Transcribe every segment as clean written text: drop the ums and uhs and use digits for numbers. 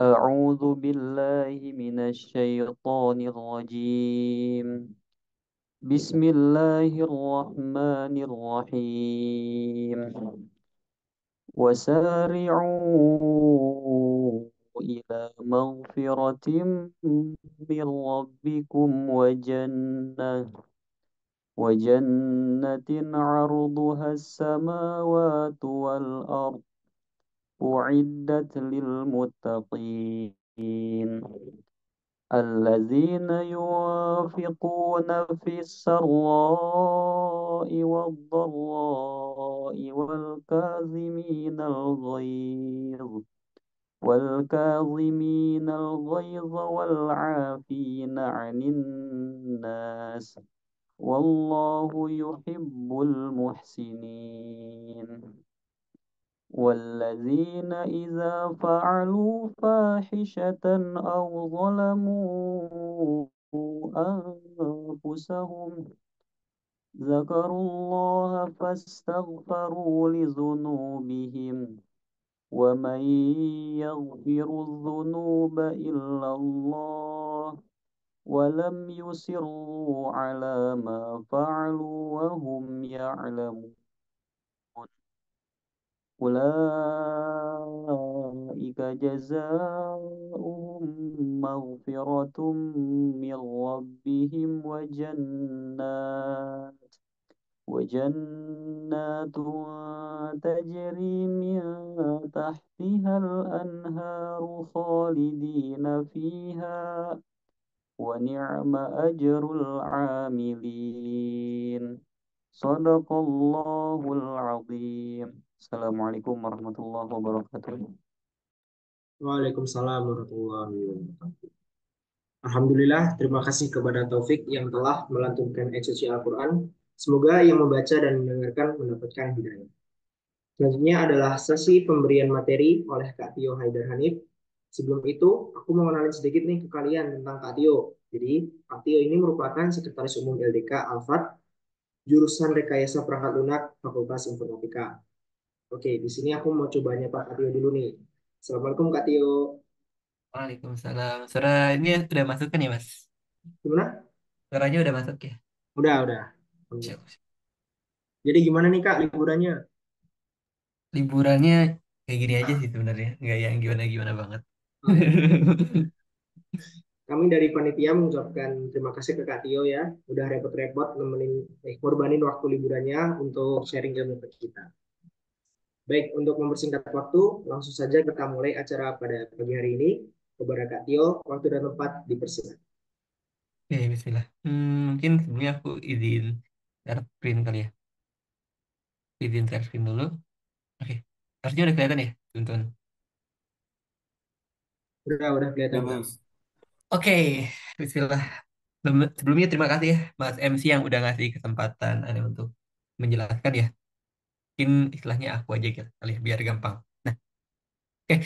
أعوذ بالله من الشيطان الرجيم. بسم الله الرحمن الرحيم. وسارعوا إلى مغفرة من ربكم وجنة عرضها السماوات والأرض أعدت للمتقين الذين ينفقون في السراء والضراء والكاظمين الغيظ والعافين عن الناس والله يحب المحسنين. والذين إذا فعلوا فاحشة أو ظلموا أنفسهم ذكروا الله فاستغفروا لذنوبهم ومن يغفر الذنوب إلا الله ولم يصروا على ما فعلوا وهم يعلمون. أولئك جزاؤهم مغفرة من ربهم وجنات تجري من تحتها الأنهار خالدين فيها ونعم أجر العاملين. صدق الله العظيم. Assalamualaikum warahmatullahi wabarakatuh. Waalaikumsalam warahmatullahi wabarakatuh. Alhamdulillah, terima kasih kepada Taufik yang telah melantunkan ayat suci Al-Quran. Semoga yang membaca dan mendengarkan mendapatkan hidayah. Selanjutnya adalah sesi pemberian materi oleh Kak Tio Haidar Hanif. Sebelum itu, aku mau kenalin sedikit nih ke kalian tentang Kak Tio. Jadi, Kak Tio ini merupakan Sekretaris Umum LDK Alfat, jurusan Rekayasa Perangkat Lunak, Fakultas Informatika. Oke, di sini aku mau coba nyapa Kak Tio dulu nih. Assalamualaikum Kak Tio. Waalaikumsalam. Suara ini udah masuk kan ya, Mas? Gimana? Suaranya udah masuk ya? Udah. Siap. Jadi gimana nih Kak liburannya? Liburannya kayak gini aja sih sebenarnya, nggak yang gimana-gimana banget. Oh ya, kami dari panitia mengucapkan terima kasih ke Kak Tio ya, udah repot-repot nemenin, korbanin waktu liburannya untuk sharing ilmu ke kita. Baik, untuk mempersingkat waktu, langsung saja kita mulai acara pada pagi hari ini. Kepada Kak Tio, waktu dan tempat dipersilakan. Oke, Bismillah. Mungkin sebelumnya aku izin share screen kali ya. Izin share screen dulu. Oke. Harusnya udah kelihatan ya, teman-teman. Udah Ya, kelihatan Kak. Mas. Oke, Bismillah. Sebelumnya terima kasih ya, Mas MC yang udah ngasih kesempatan Anda untuk menjelaskan ya. Mungkin istilahnya aku aja gitu, kali ya, biar gampang. Nah, oke,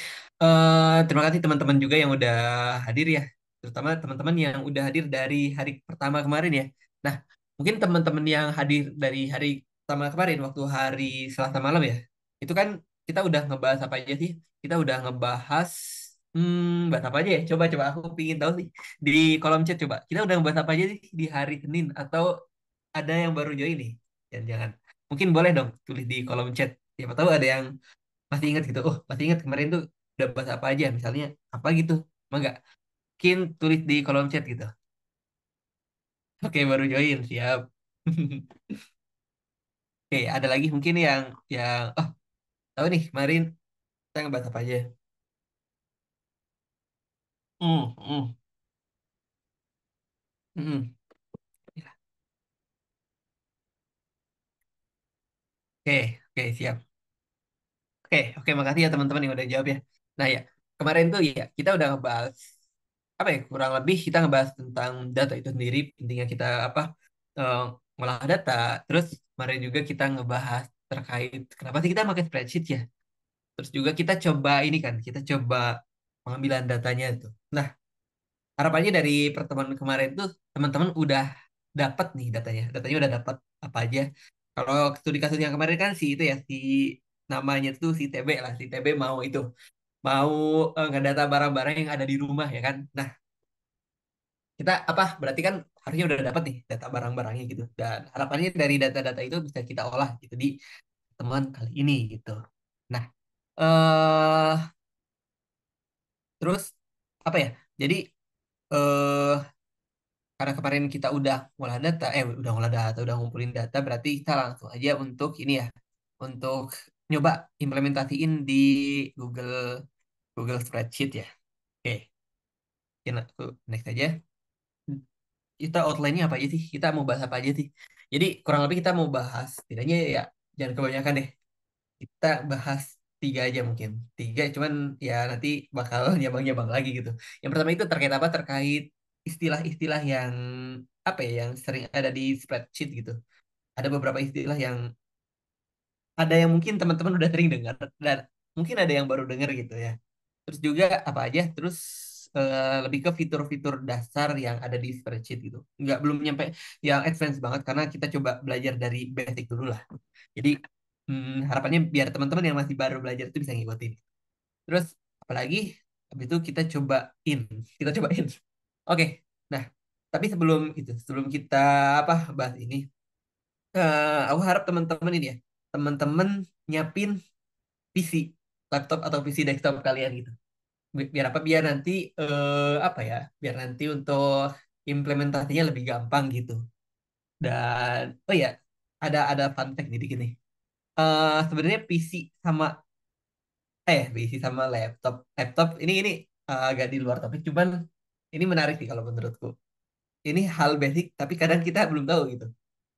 terima kasih teman-teman juga yang udah hadir ya, terutama teman-teman yang udah hadir dari hari pertama kemarin ya. Nah, mungkin teman-teman yang hadir dari hari pertama kemarin waktu hari Selasa malam ya, itu kan kita udah ngebahas apa aja sih? Kita udah ngebahas, bahas apa aja ya? Coba aku pingin tahu sih di kolom chat coba. Kita udah ngebahas apa aja sih di hari Senin atau ada yang baru join nih? Jangan-jangan. Mungkin boleh dong tulis di kolom chat. Siapa tahu ada yang masih ingat gitu. Oh, masih ingat kemarin tuh udah bahas apa aja, misalnya apa gitu. Mau nggak? Mungkin tulis di kolom chat gitu. Oke, baru join, siap. Oke, ada lagi mungkin yang oh, tahu nih kemarin kita ngebahas apa aja. Hmm, hmm, hmm. Oke, siap. Oke, makasih ya teman-teman yang udah jawab ya. Nah ya, kemarin tuh ya kita udah ngebahas apa ya, kurang lebih kita ngebahas tentang data itu sendiri, pentingnya kita apa, eh, ngolah data. Terus kemarin juga kita ngebahas terkait kenapa sih kita pakai spreadsheet ya. Terus juga kita coba ini kan, kita coba pengambilan datanya itu. Nah, harapannya dari pertemuan kemarin tuh teman-teman udah dapat nih datanya. Datanya udah dapat apa aja. Kalau studi kasus yang kemarin kan si itu ya, si namanya tuh si TB lah, si TB mau itu mau ngedata barang-barang yang ada di rumah ya kan. Nah, kita apa berarti kan harusnya udah dapat nih data barang-barangnya gitu. Dan harapannya dari data-data itu bisa kita olah gitu di teman kali ini gitu. Nah, eh terus apa ya? Jadi eh karena kemarin kita udah ngolah data, udah ngumpulin data, berarti kita langsung aja untuk ini ya, untuk nyoba implementasiin di Google Google Spreadsheet ya. Oke, kita aku next aja. Kita outline-nya apa aja sih? Kita mau bahas apa aja sih? Jadi kurang lebih kita mau bahas, tidaknya ya jangan kebanyakan deh. Kita bahas tiga aja mungkin. Tiga, cuman ya nanti bakal nyabang-nyabang lagi gitu. Yang pertama itu terkait apa? Terkait istilah-istilah yang apa ya, yang sering ada di spreadsheet gitu. Ada beberapa istilah yang ada yang mungkin teman-teman udah sering dengar dan mungkin ada yang baru dengar gitu ya. Terus juga apa aja, terus lebih ke fitur-fitur dasar yang ada di spreadsheet gitu. Nggak belum nyampe yang advance banget karena kita coba belajar dari basic dulu lah. Jadi harapannya biar teman-teman yang masih baru belajar itu bisa ngikutin. Terus apalagi habis itu cobain, kita cobain. Oke. Nah, tapi sebelum kita apa bahas ini, aku harap teman-teman ini ya, teman-teman nyiapin PC, laptop atau PC desktop kalian gitu. Biar apa? Biar nanti apa ya? Biar nanti untuk implementasinya lebih gampang gitu. Dan oh ya, ada fun fact nih dikit nih. Sebenarnya PC sama laptop ini agak di luar topik, cuman ini menarik sih kalau menurutku. Ini hal basic tapi kadang kita belum tahu gitu.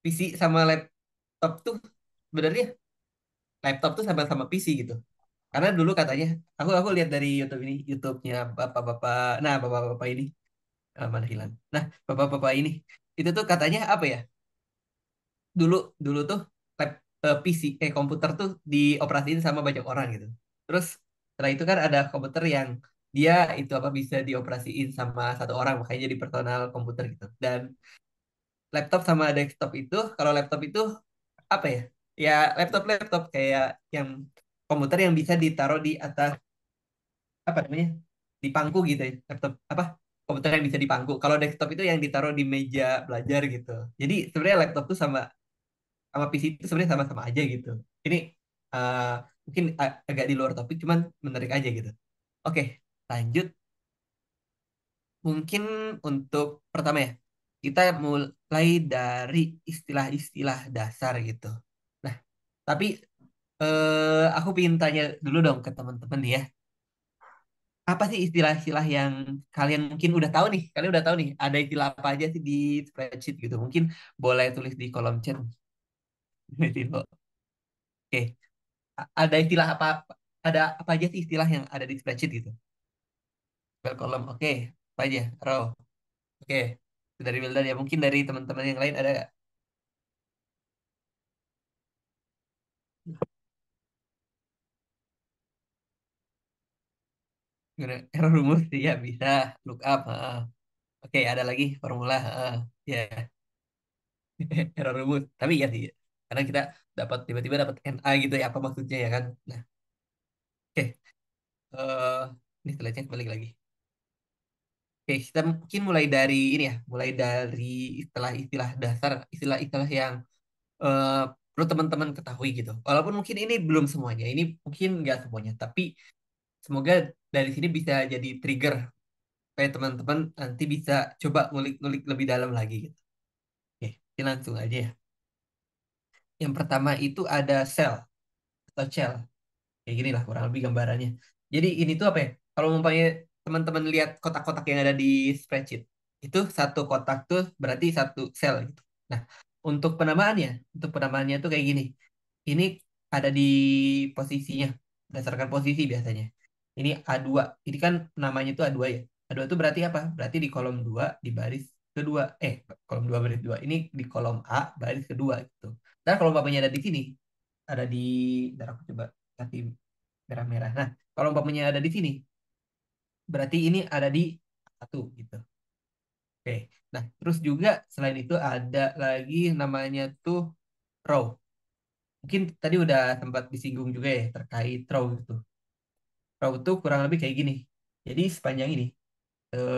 PC sama laptop tuh sebenarnya laptop tuh sama-sama PC gitu. Karena dulu katanya aku lihat dari YouTube ini, YouTube-nya bapak-bapak, nah bapak-bapak ini mana hilang. Nah, bapak-bapak ini itu tuh katanya apa ya? Dulu dulu tuh PC komputer tuh dioperasiin sama banyak orang gitu. Terus setelah itu kan ada komputer yang dia itu apa bisa dioperasiin sama satu orang makanya jadi personal komputer gitu. Dan laptop sama desktop itu kalau laptop itu apa ya? Ya laptop kayak yang komputer yang bisa ditaruh di atas apa namanya? Di pangku gitu ya. Laptop apa? Komputer yang bisa dipangku. Kalau desktop itu yang ditaruh di meja belajar gitu. Jadi sebenarnya laptop tuh sama sama PC itu sebenarnya sama-sama aja gitu. Ini uh, mungkin agak di luar topik, cuman menarik aja gitu. Oke, lanjut. Mungkin untuk pertama ya, kita mulai dari istilah-istilah dasar gitu. Nah, tapi aku ingin tanya dulu dong ke teman-teman nih ya. Apa sih istilah-istilah yang kalian mungkin udah tahu nih? Kalian udah tahu nih, ada istilah apa aja sih di spreadsheet gitu. Mungkin boleh tulis di kolom chat. Oke, ada istilah ada apa aja sih istilah yang ada di spreadsheet gitu? Spell column, oke. Apa aja? Row, oke. Itu dari Wildan ya. Mungkin dari teman-teman yang lain ada nggak? Gimana? Error rumus ya bisa. Look up. Heeh. Oke, ada lagi formula. Heeh. Ya, error rumus. Tapi ya sih. Karena kita tiba-tiba dapat NA gitu ya. Apa maksudnya ya kan? Nah, oke. eh ini slide-nya balik lagi. Oke, kita mungkin mulai dari ini ya. Mulai dari istilah-istilah dasar. Istilah-istilah yang eh, perlu teman-teman ketahui gitu. Walaupun mungkin ini belum semuanya, ini mungkin nggak semuanya, tapi semoga dari sini bisa jadi trigger supaya teman-teman nanti bisa coba ngulik-ngulik lebih dalam lagi gitu. Oke, ini langsung aja ya. Yang pertama itu ada cell atau shell. Kayak gini lah kurang lebih gambarannya. Jadi ini tuh apa ya? Kalau umpamanya teman-teman lihat kotak-kotak yang ada di spreadsheet, itu satu kotak tuh berarti satu sel gitu. Nah, untuk penamaannya tuh kayak gini. Ini ada di posisinya, berdasarkan posisi biasanya. Ini A2, ini kan namanya tuh A2 ya. A2 itu berarti apa? Berarti di kolom 2 di baris kedua. Kolom 2 baris 2. Ini di kolom A baris kedua gitu. Dan kalau umpamanya ada di sini, ada di, ntar aku coba kasih merah-merah. Nah, kalau umpamanya ada di sini, berarti ini ada di satu gitu. Oke. Nah, terus juga selain itu ada lagi namanya tuh row. Mungkin tadi udah sempat disinggung juga ya terkait row gitu. Raw itu kurang lebih kayak gini. Jadi sepanjang ini,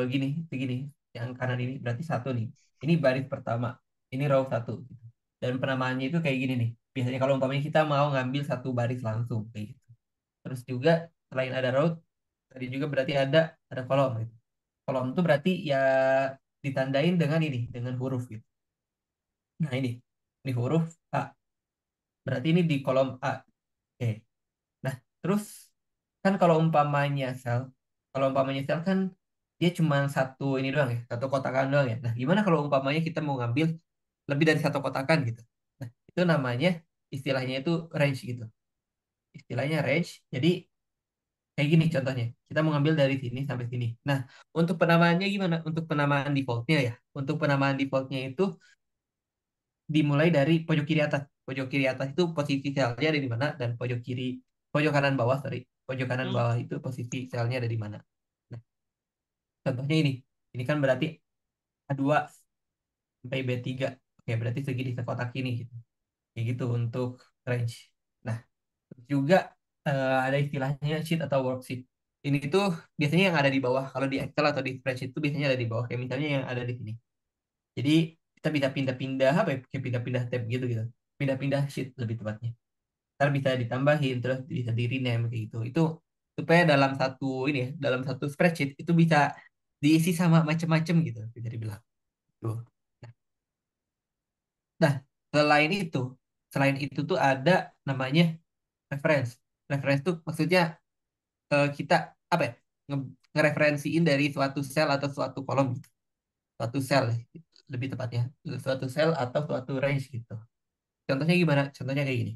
gini, segini, yang kanan ini berarti satu nih. Ini baris pertama, ini row satu. Gitu. Dan penamaannya itu kayak gini nih. Biasanya kalau umpamanya kita mau ngambil satu baris langsung kayak gitu. Terus juga selain ada row, tadi juga berarti ada kolom gitu. Kolom itu berarti ya ditandain dengan ini, dengan huruf gitu. Nah ini huruf A. Berarti ini di kolom A. Oke. Nah, terus kan kalau umpamanya sel kan dia cuma satu ini doang ya, satu kotakan doang ya. Nah, gimana kalau umpamanya kita mau ngambil lebih dari satu kotakan gitu? Nah, itu namanya istilahnya itu range gitu. Istilahnya range. Jadi kayak gini contohnya. Kita mau ngambil dari sini sampai sini. Nah, untuk penamaannya gimana? Untuk penamaan defaultnya ya. Untuk penamaan defaultnya itu dimulai dari pojok kiri atas. Pojok kiri atas itu posisi selnya ada di mana dan pojok kanan bawah, sorry. Pojok kanan bawah itu posisi selnya ada di mana. Nah, contohnya ini. Ini kan berarti A2 sampai B3. Oke, berarti segini sekotak ini gitu. Kayak gitu untuk range. Nah, terus juga ada istilahnya sheet atau worksheet. Ini tuh biasanya yang ada di bawah. Kalau di Excel atau di spreadsheet itu biasanya ada di bawah. Kayak misalnya yang ada di sini. Jadi kita bisa pindah-pindah apa ya? Kayak pindah-pindah tab gitu gitu. Pindah-pindah sheet lebih tepatnya. Ntar bisa ditambahin terus bisa di rename kayak gitu. Itu supaya dalam satu ini ya, dalam satu spreadsheet itu bisa diisi sama macam-macam gitu bisa dibilang. Tuh. Nah, selain itu, selain itu tuh ada namanya reference. Reference tuh maksudnya kita apa ya? Ngereferensiin dari suatu sel atau suatu kolom gitu. Suatu sel lebih tepatnya. Suatu sel atau suatu range gitu. Contohnya gimana? Contohnya kayak gini.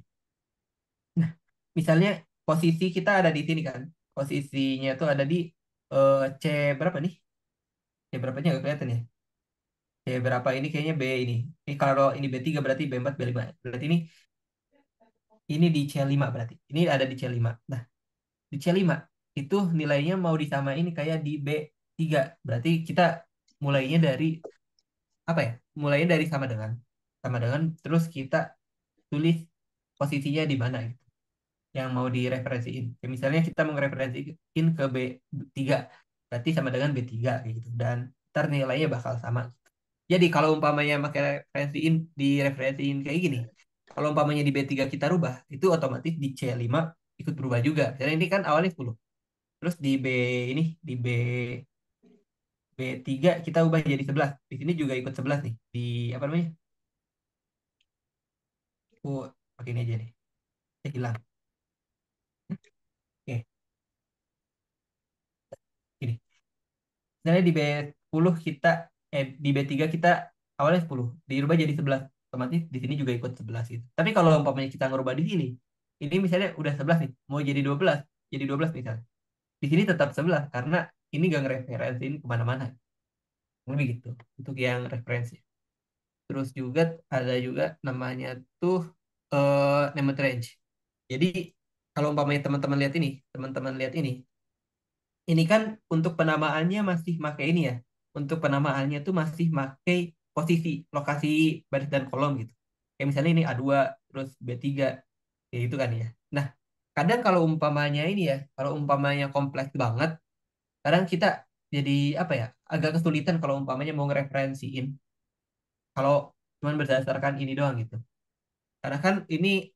Nah, misalnya posisi kita ada di sini kan. Posisinya tuh ada di C berapa nih? C berapanya nggak kelihatan ya? C berapa ini kayaknya B ini. Ini kalau ini B3 berarti B4, B5. Berarti ini di C5 berarti. Ini ada di C5. Nah, di C5 itu nilainya mau disamain kayak di B3. Berarti kita mulainya dari apa ya? Mulainya dari sama dengan terus kita tulis posisinya di mana gitu. Yang mau direferensiin. Kayak misalnya kita mau ngereferensiin ke B3, berarti sama dengan B3 kayak gitu. Dan ntar nilainya bakal sama. Jadi kalau umpamanya pakai direferensiin kayak gini, kalau umpamanya di B3 kita rubah, itu otomatis di C5 ikut berubah juga. Karena ini kan awalnya 10. Terus di B3 kita ubah jadi 11. Di sini juga ikut 11 nih. Di apa namanya? Oh, pakai ini aja nih. Hilang. Oke, gini. Misalnya di B3 kita awalnya 10, dirubah jadi 11. Otomatis di sini juga ikut 11 gitu. Tapi kalau umpamanya kita ngerubah di sini, ini misalnya udah 11 nih, mau jadi 12 misalnya. Di sini tetap 11 karena ini gak ngereferensiin kemana-mana. Lebih gitu, untuk yang referensi. Terus juga ada juga namanya tuh name range. Jadi kalau umpamanya teman-teman lihat ini kan untuk penamaannya masih pakai ini ya. Untuk penamaannya tuh masih pakai posisi, lokasi baris dan kolom gitu. Kayak misalnya ini A2 terus B3 kayak gitu kan ya. Nah, kadang kalau umpamanya kompleks banget, kadang kita jadi apa ya, agak kesulitan kalau umpamanya mau ngereferensiin kalau cuman berdasarkan ini doang gitu. Karena kan ini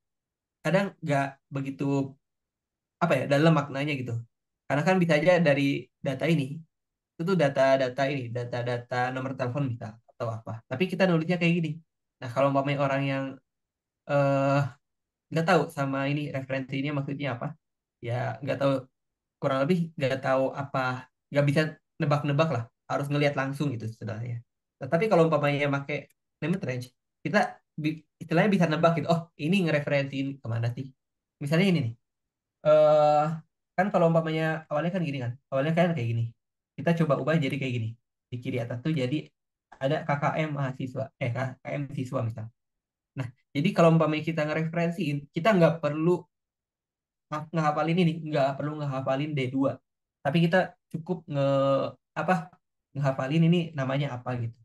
kadang nggak begitu apa ya dalam maknanya gitu. Karena kan bisa aja dari data ini itu tuh data-data nomor telepon bisa atau apa. Tapi kita nulisnya kayak gini. Nah, kalau umpamanya orang yang eh nggak tahu sama ini referensi ini maksudnya apa, ya nggak tahu kurang lebih nggak tahu apa, nggak bisa nebak-nebak lah, harus ngelihat langsung gitu sebenarnya. Nah, tapi kalau umpamanya pakai name range, kita istilahnya bisa nebak gitu. Oh, ini ngereferensiin kemana sih? Misalnya ini nih. eh Kan kalau umpamanya awalnya kan gini kan, awalnya kan kayak gini. Kita coba ubah jadi kayak gini. Di kiri atas tuh jadi ada KKM mahasiswa, KKM siswa misal. Nah, jadi kalau umpamanya kita ngereferensiin, kita nggak perlu ngehafalin ini, nggak perlu ngehafalin D2. Tapi kita cukup apa ngehafalin ini namanya apa gitu.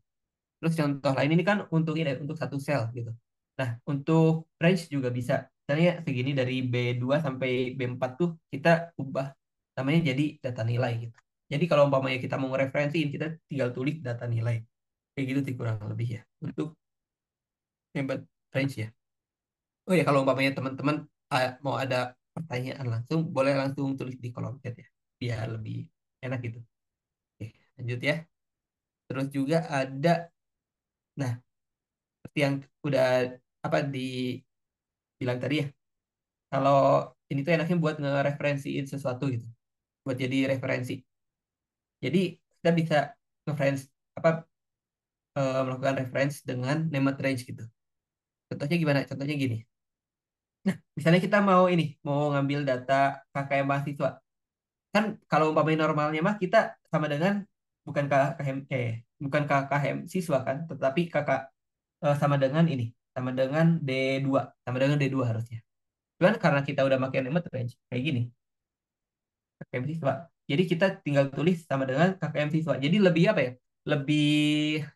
Terus contoh lain ini kan untuk satu sel gitu. Nah, untuk range juga bisa. Misalnya segini dari B2 sampai B4 tuh kita ubah namanya jadi data nilai gitu. Jadi kalau umpamanya kita mau ngereferensiin, kita tinggal tulis data nilai. Kayak gitu sih kurang lebih ya. Untuk hebat range ya. Oh ya, kalau umpamanya teman-teman mau ada pertanyaan langsung, boleh langsung tulis di kolom chat ya. Biar lebih enak gitu. Oke, lanjut ya. Terus juga ada, nah, seperti yang udah apa dibilang tadi ya. Kalau ini tuh enaknya buat ngereferensiin sesuatu gitu. Buat jadi referensi. Jadi kita bisa nge-friends apa melakukan reference dengan named range gitu. Contohnya gimana? Contohnya gini. Nah, misalnya kita mau ini, mau ngambil data KKM mahasiswa. Kan kalau umpamanya normalnya mah kita sama dengan bukan KKM bukan KKM siswa kan, tetapi kakak sama dengan ini, sama dengan D2, sama dengan D2 harusnya. Cuman karena kita udah pakai named range kayak gini, KKM siswa. Jadi kita tinggal tulis sama dengan KKM siswa. Jadi lebih apa ya? Lebih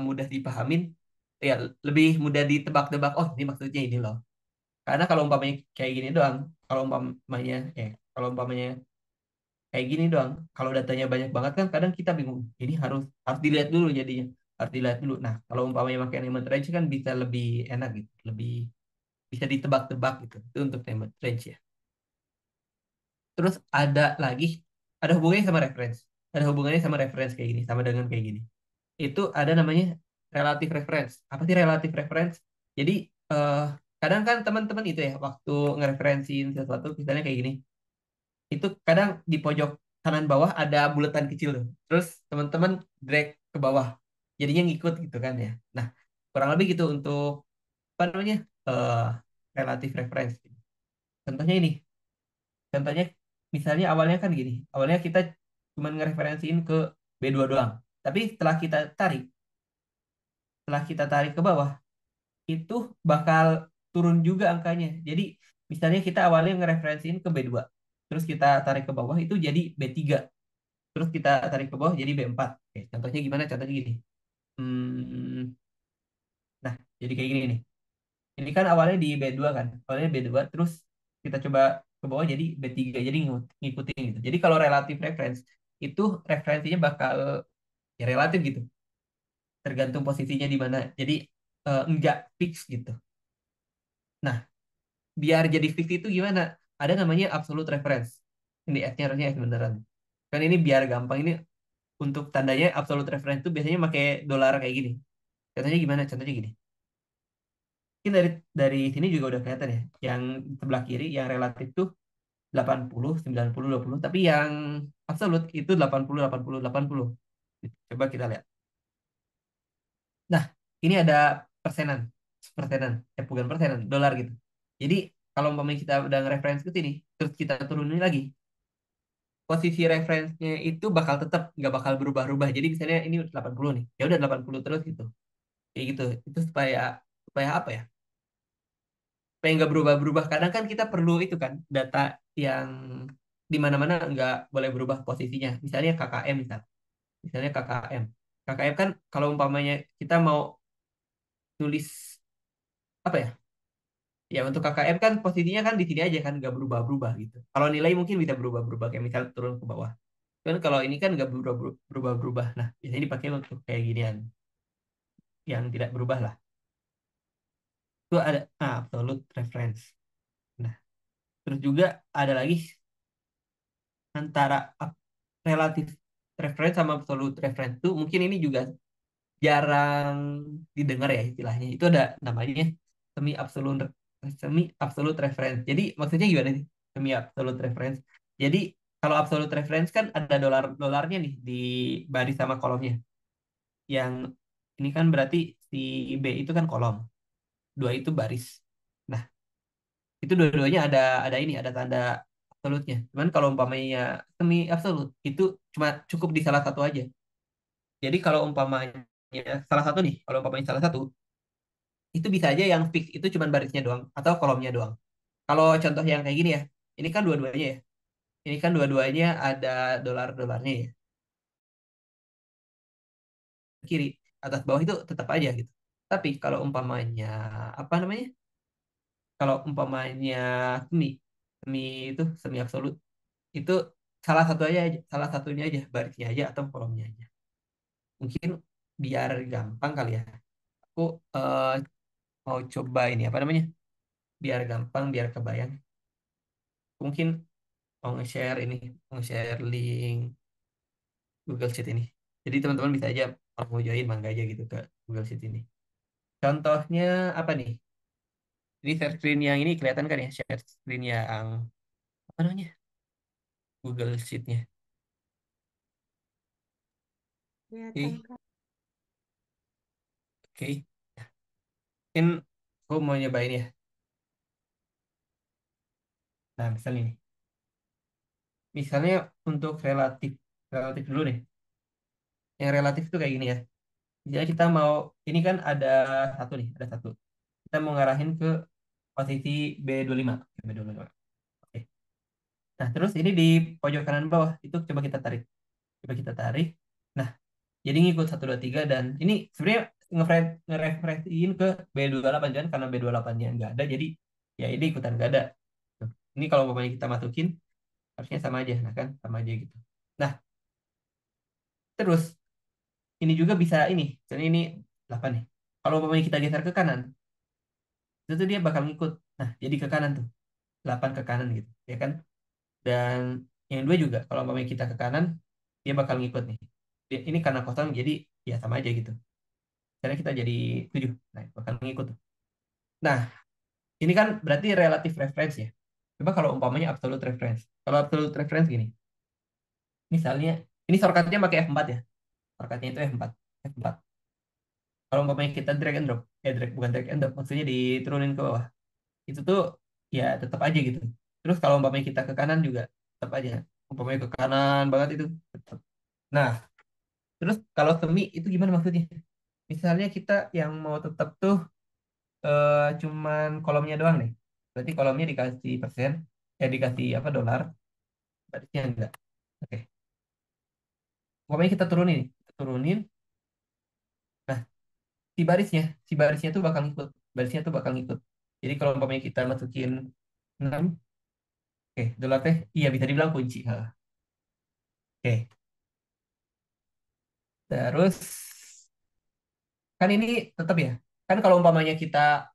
mudah dipahamin, ya lebih mudah ditebak-tebak. Oh, ini maksudnya ini loh. Karena kalau umpamanya kayak gini doang, kalau umpamanya kalau umpamanya kayak gini doang, kalau datanya banyak banget kan kadang kita bingung. Ini harus harus dilihat dulu jadinya. Harus dilihat dulu. Nah, kalau umpamanya pakai animate range kan bisa lebih enak gitu, lebih bisa ditebak-tebak gitu. Itu untuk animate range ya. Terus ada lagi, ada hubungannya sama reference. Ada hubungannya sama reference kayak gini, sama dengan kayak gini. Itu ada namanya relative reference. Apa sih relative reference? Jadi eh, kadang kan teman-teman itu ya waktu ngereferensiin sesuatu misalnya kayak gini, itu kadang di pojok kanan bawah ada bulatan kecil tuh. Terus teman-teman drag ke bawah, jadinya ngikut gitu kan ya. Nah, kurang lebih gitu untuk apa namanya eh relative reference. Contohnya ini, contohnya misalnya awalnya kan gini, awalnya kita cuma ngereferensiin ke B2 doang. Tapi setelah kita tarik ke bawah, itu bakal turun juga angkanya. Jadi misalnya kita awalnya ngereferensiin ke B2, terus kita tarik ke bawah itu jadi B3, terus kita tarik ke bawah jadi B4. Oke, contohnya gimana? Contohnya gini. Hmm, nah, jadi kayak gini nih. Ini kan awalnya di B2 kan, awalnya B2, terus kita coba ke bawah jadi B3, jadi ngikutin gitu. Jadi kalau relatif reference, itu referensinya bakal ya relatif gitu, tergantung posisinya di mana. Jadi enggak fix gitu. Nah, biar jadi fix itu gimana? Ada namanya absolute reference. Ini F-nya harusnya F beneran. Kan ini biar gampang ini untuk tandanya absolute reference itu biasanya pakai dolar kayak gini. Contohnya gimana? Contohnya gini. Mungkin dari sini juga udah kelihatan ya. Yang sebelah kiri yang relatif tuh 80, 90, 20. Tapi yang absolute itu 80, 80, 80. Coba kita lihat. Nah, ini ada persenan. Persenan. Bukan persenan, dolar gitu. Jadi kalau umpamanya kita udah nge-reference ke sini, terus kita turunin lagi, posisi referensinya itu bakal tetap nggak bakal berubah-ubah. Jadi misalnya ini 80 nih, ya udah 80 terus gitu. Kayak gitu. Itu supaya supaya apa ya? Supaya nggak berubah-berubah. Kadang kan kita perlu itu kan data yang di mana-mana nggak boleh berubah posisinya. Misalnya KKM misalnya KKM. KKM kan kalau umpamanya kita mau nulis apa ya? Ya untuk KKM kan posisinya kan di sini aja kan nggak berubah-berubah gitu. Kalau nilai mungkin bisa berubah-berubah kayak misal turun ke bawah. Kan kalau ini kan nggak berubah-berubah. Nah, biasanya dipakai untuk kayak ginian yang tidak berubah lah. Itu ada absolute reference. Nah, terus juga ada lagi antara relatif reference sama absolute reference itu mungkin ini juga jarang didengar ya istilahnya. Itu ada namanya semi absolute reference. Jadi maksudnya gimana sih? Semi absolute reference. Jadi kalau absolute reference kan ada dolarnya nih di baris sama kolomnya. Yang ini kan berarti si B itu kan kolom, dua itu baris. Nah, itu dua-duanya ada ini, ada tanda absolutnya. Cuman kalau umpamanya semi absolut itu cuma cukup di salah satu aja. Jadi kalau umpamanya salah satu nih, kalau umpamanya salah satu itu bisa aja yang fix itu cuma barisnya doang atau kolomnya doang. Kalau contoh yang kayak gini ya, ini kan dua-duanya ya. Ini kan dua-duanya ada dolar-dolarnya ya. Kiri, atas bawah itu tetap aja gitu. Tapi kalau umpamanya apa namanya? Kalau umpamanya semi, semi itu semi absolut itu salah satunya aja, barisnya aja atau kolomnya aja. Mungkin biar gampang kali ya. Aku eh, mau coba ini apa namanya? Biar gampang, biar kebayang. Mungkin mau nge-share ini, mau nge-share link Google Sheet ini. Jadi teman-teman bisa aja kalau mau join mangga aja gitu ke Google Sheet ini. Contohnya apa nih? Ini share screen yang ini kelihatan kan ya? Share screen yang apa namanya? Google Sheet-nya. Kelihatan Oke, Kak. oke. Mungkin aku mau nyobain ya. Nah, misalnya ini. Misalnya untuk relatif, relatif dulu nih. Yang relatif itu kayak gini ya. Jadi kita mau, ini kan ada satu nih, ada satu. Kita mau ngarahin ke posisi B25. B25. Oke. Nah, terus ini di pojok kanan bawah, itu coba kita tarik. Coba kita tarik. Nah, jadi ngikut 1, 2, 3 dan ini sebenarnya nge-refresh-in ke B28 kan karena B28-nya nggak ada, jadi ya ini ikutan nggak ada. Tuh. Ini kalau umpamanya kita masukin, harusnya sama aja, nah kan, sama aja gitu. Nah, terus ini juga bisa ini, misalnya ini 8 nih. Kalau umpamanya kita geser ke kanan, itu tuh dia bakal ngikut. Nah, jadi ke kanan tuh, 8 ke kanan gitu, ya kan? Dan yang dua juga, kalau umpamanya kita ke kanan, dia bakal ngikut nih. Ini karena kosong, jadi ya sama aja gitu. Karena kita jadi 7, nah bakal ngikut tuh. Nah, ini kan berarti relatif reference ya. Coba kalau umpamanya absolute reference. Kalau absolute reference gini, misalnya, ini shortcutnya pakai F4 ya. Shortcutnya itu F4. F4. Kalau umpamanya kita drag and drop, bukan drag and drop, maksudnya diturunin ke bawah. Itu tuh ya tetap aja gitu. Terus kalau umpamanya kita ke kanan juga tetap aja. Umpamanya ke kanan banget itu tetap. Nah, terus kalau semi itu gimana maksudnya? Misalnya kita yang mau tetap tuh cuman kolomnya doang nih. Berarti kolomnya dikasih persen, dikasih apa dolar, barisnya enggak. Oke, pokoknya kita turunin, kita turunin. Nah, si barisnya tuh bakal ngikut, barisnya tuh bakal ngikut. Jadi kalau umpamanya kita masukin 6, oke, dolar teh, iya bisa dibilang kunci. Ha. Oke, terus kan ini tetap ya, kan kalau umpamanya kita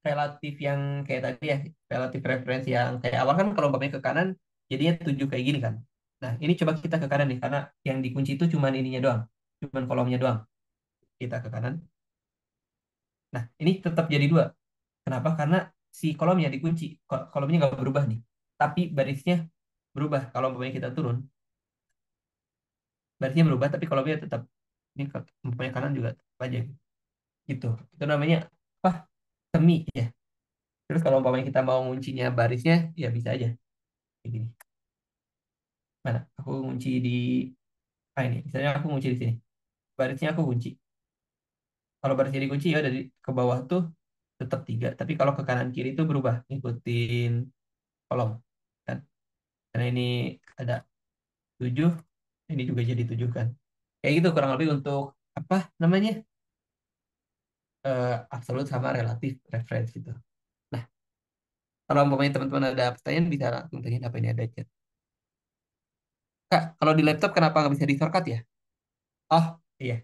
relatif yang kayak tadi ya, relatif referensi yang kayak awal kan kalau umpamanya ke kanan, jadinya 7 kayak gini kan. Nah, ini coba kita ke kanan nih, karena yang dikunci itu cuman ininya doang, cuman kolomnya doang. Kita ke kanan. Nah, ini tetap jadi 2. Kenapa? Karena si kolomnya dikunci, kolomnya nggak berubah nih. Tapi barisnya berubah. Kalau umpamanya kita turun, barisnya berubah, tapi kolomnya tetap. Ini umpamanya kanan juga tetap aja. Gitu. Itu namanya apa? Semi ya. Terus kalau umpamanya kita mau nguncinya barisnya, ya bisa aja. Kayak gini. Mana? Aku ngunci di ini. Misalnya aku ngunci di sini. Barisnya aku kunci. Kalau barisnya dikunci ya dari ke bawah tuh tetap 3. Tapi kalau ke kanan kiri itu berubah. Ngikutin kolom. Kan? Karena ini ada 7, ini juga jadi 7 kan. Kayak gitu kurang lebih untuk apa namanya? Absolut sama relatif reference gitu. Nah, kalau umpamanya teman-teman ada pertanyaan bisa langsung tanya apa ini ada chat. Kak, kalau di laptop kenapa nggak bisa di shortcut ya? Oh, iya.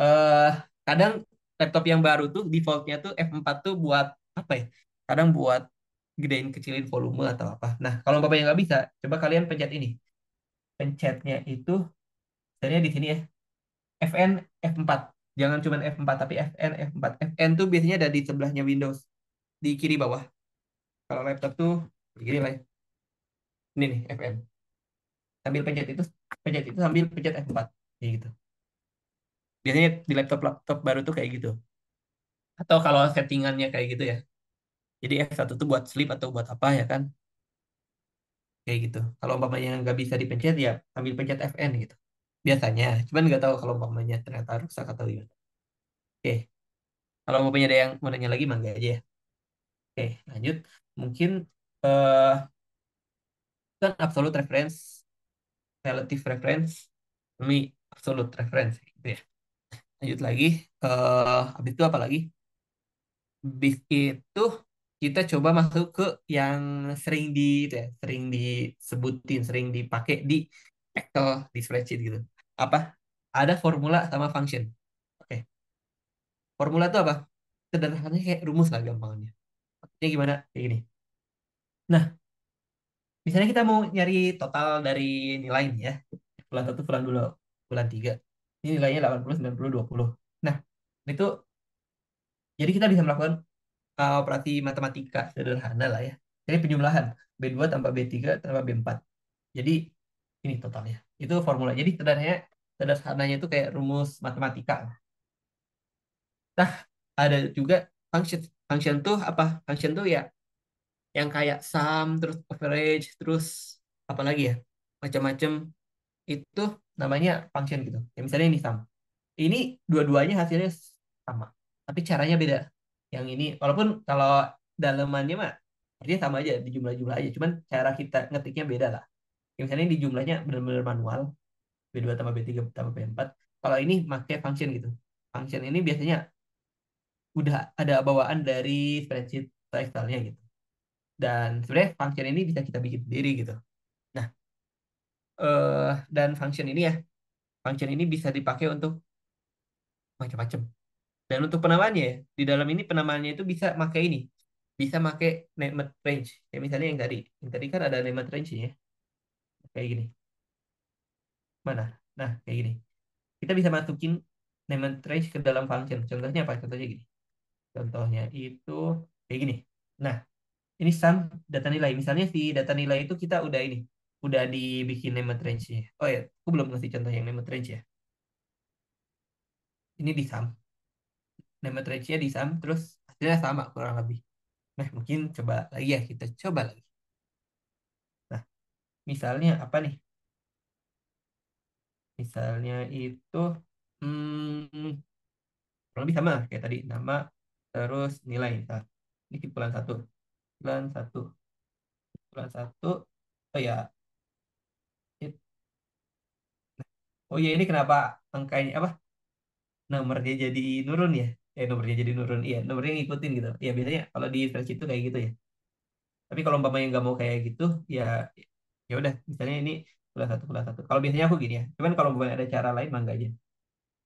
eh Kadang laptop yang baru tuh defaultnya tuh F4 tuh buat apa ya? Kadang buat gedein kecilin volume atau apa. Nah, kalau umpamanya nggak bisa, coba kalian pencet ini. Pencetnya itu, misalnya di sini ya, Fn F4. Jangan cuma F4 tapi Fn F4. Fn tuh biasanya ada di sebelahnya Windows di kiri bawah. Kalau laptop tuh begini lah. Ini nih Fn. Sambil pencet itu sambil pencet F4. Kayak gitu. Biasanya di laptop-laptop baru tuh kayak gitu. Atau kalau settingannya kayak gitu ya. Jadi F1 tuh buat sleep atau buat apa ya kan? Kayak gitu. Kalau umpamanya nggak bisa dipencet ya sambil pencet Fn gitu. Biasanya. Cuman nggak tahu kalau umpamanya ternyata rusak atau gimana. Oke. Kalau umpamanya ada yang mau nanya lagi mangga aja ya. Oke, lanjut. Mungkin eh kan absolute reference, relative reference, ini absolute reference gitu ya. Lanjut lagi. Habis itu apa lagi? Bis itu kita coba masuk ke yang sering di itu ya, sering disebutin, sering dipakai di Excel, di spreadsheet gitu. Apa? Ada formula sama function. Oke. Formula itu apa? Sederhananya kayak rumus lah gampangnya. Maksudnya gimana? Kayak gini. Nah, misalnya kita mau nyari total dari nilai ini ya. Bulan satu, bulan dua, bulan tiga. Ini nilainya 80, 90, 20. Nah, itu jadi kita bisa melakukan operasi matematika sederhana lah ya. Jadi penjumlahan B2 tambah B3 tambah B4. Jadi ini totalnya. Itu formula. Jadi sederhananya itu kayak rumus matematika. Nah, ada juga function. Function tuh apa? Function tuh ya yang kayak sum, terus average, terus apa lagi ya? Macam-macam itu namanya function gitu. Ya, misalnya ini sum. Ini dua-duanya hasilnya sama, tapi caranya beda. Yang ini, walaupun kalau dalemannya mah artinya sama aja, di jumlah-jumlah aja. Cuman cara kita ngetiknya beda lah. Ya, misalnya di jumlahnya benar-benar manual, B2 tambah B3 tambah B4. Kalau ini pakai function gitu. Function ini biasanya udah ada bawaan dari spreadsheet atau Excel-nya gitu. Dan sebenarnya function ini bisa kita bikin sendiri gitu. Nah, dan function ini ya, function ini bisa dipakai untuk macam-macam. Dan untuk penamaannya ya, di dalam ini penamaannya itu bisa pakai ini. Bisa pakai named range. Ya misalnya yang tadi kan ada named range ya, kayak gini. Mana? Nah, kayak gini. Kita bisa masukin named range ke dalam function. Contohnya apa? Contohnya gini. Contohnya itu kayak gini. Nah, ini sum data nilai. Misalnya si data nilai itu kita udah ini, udah dibikin named range-nya. Oh ya, aku belum ngasih contoh yang named range ya. Ini di sum. Named range-nya di sum, terus hasilnya sama kurang lebih. Nah, mungkin coba lagi ya, kita coba lagi. Nah, misalnya apa nih? Misalnya itu hmm, kurang lebih sama kayak tadi, nama terus nilai. Misal. Ini di bulan satu, bulan satu, bulan satu. Oh ya, it- oh ya ini kenapa angkanya apa? Nomornya jadi nurun ya? Nomornya jadi nurun. Iya, nomornya ngikutin gitu. Ya biasanya kalau di spreadsheet itu kayak gitu ya. Tapi kalau umpamanya nggak mau kayak gitu, ya ya udah. Misalnya ini bulan satu. Kalau biasanya aku gini ya. Cuman kalau umpamanya ada cara lain, mah enggak aja.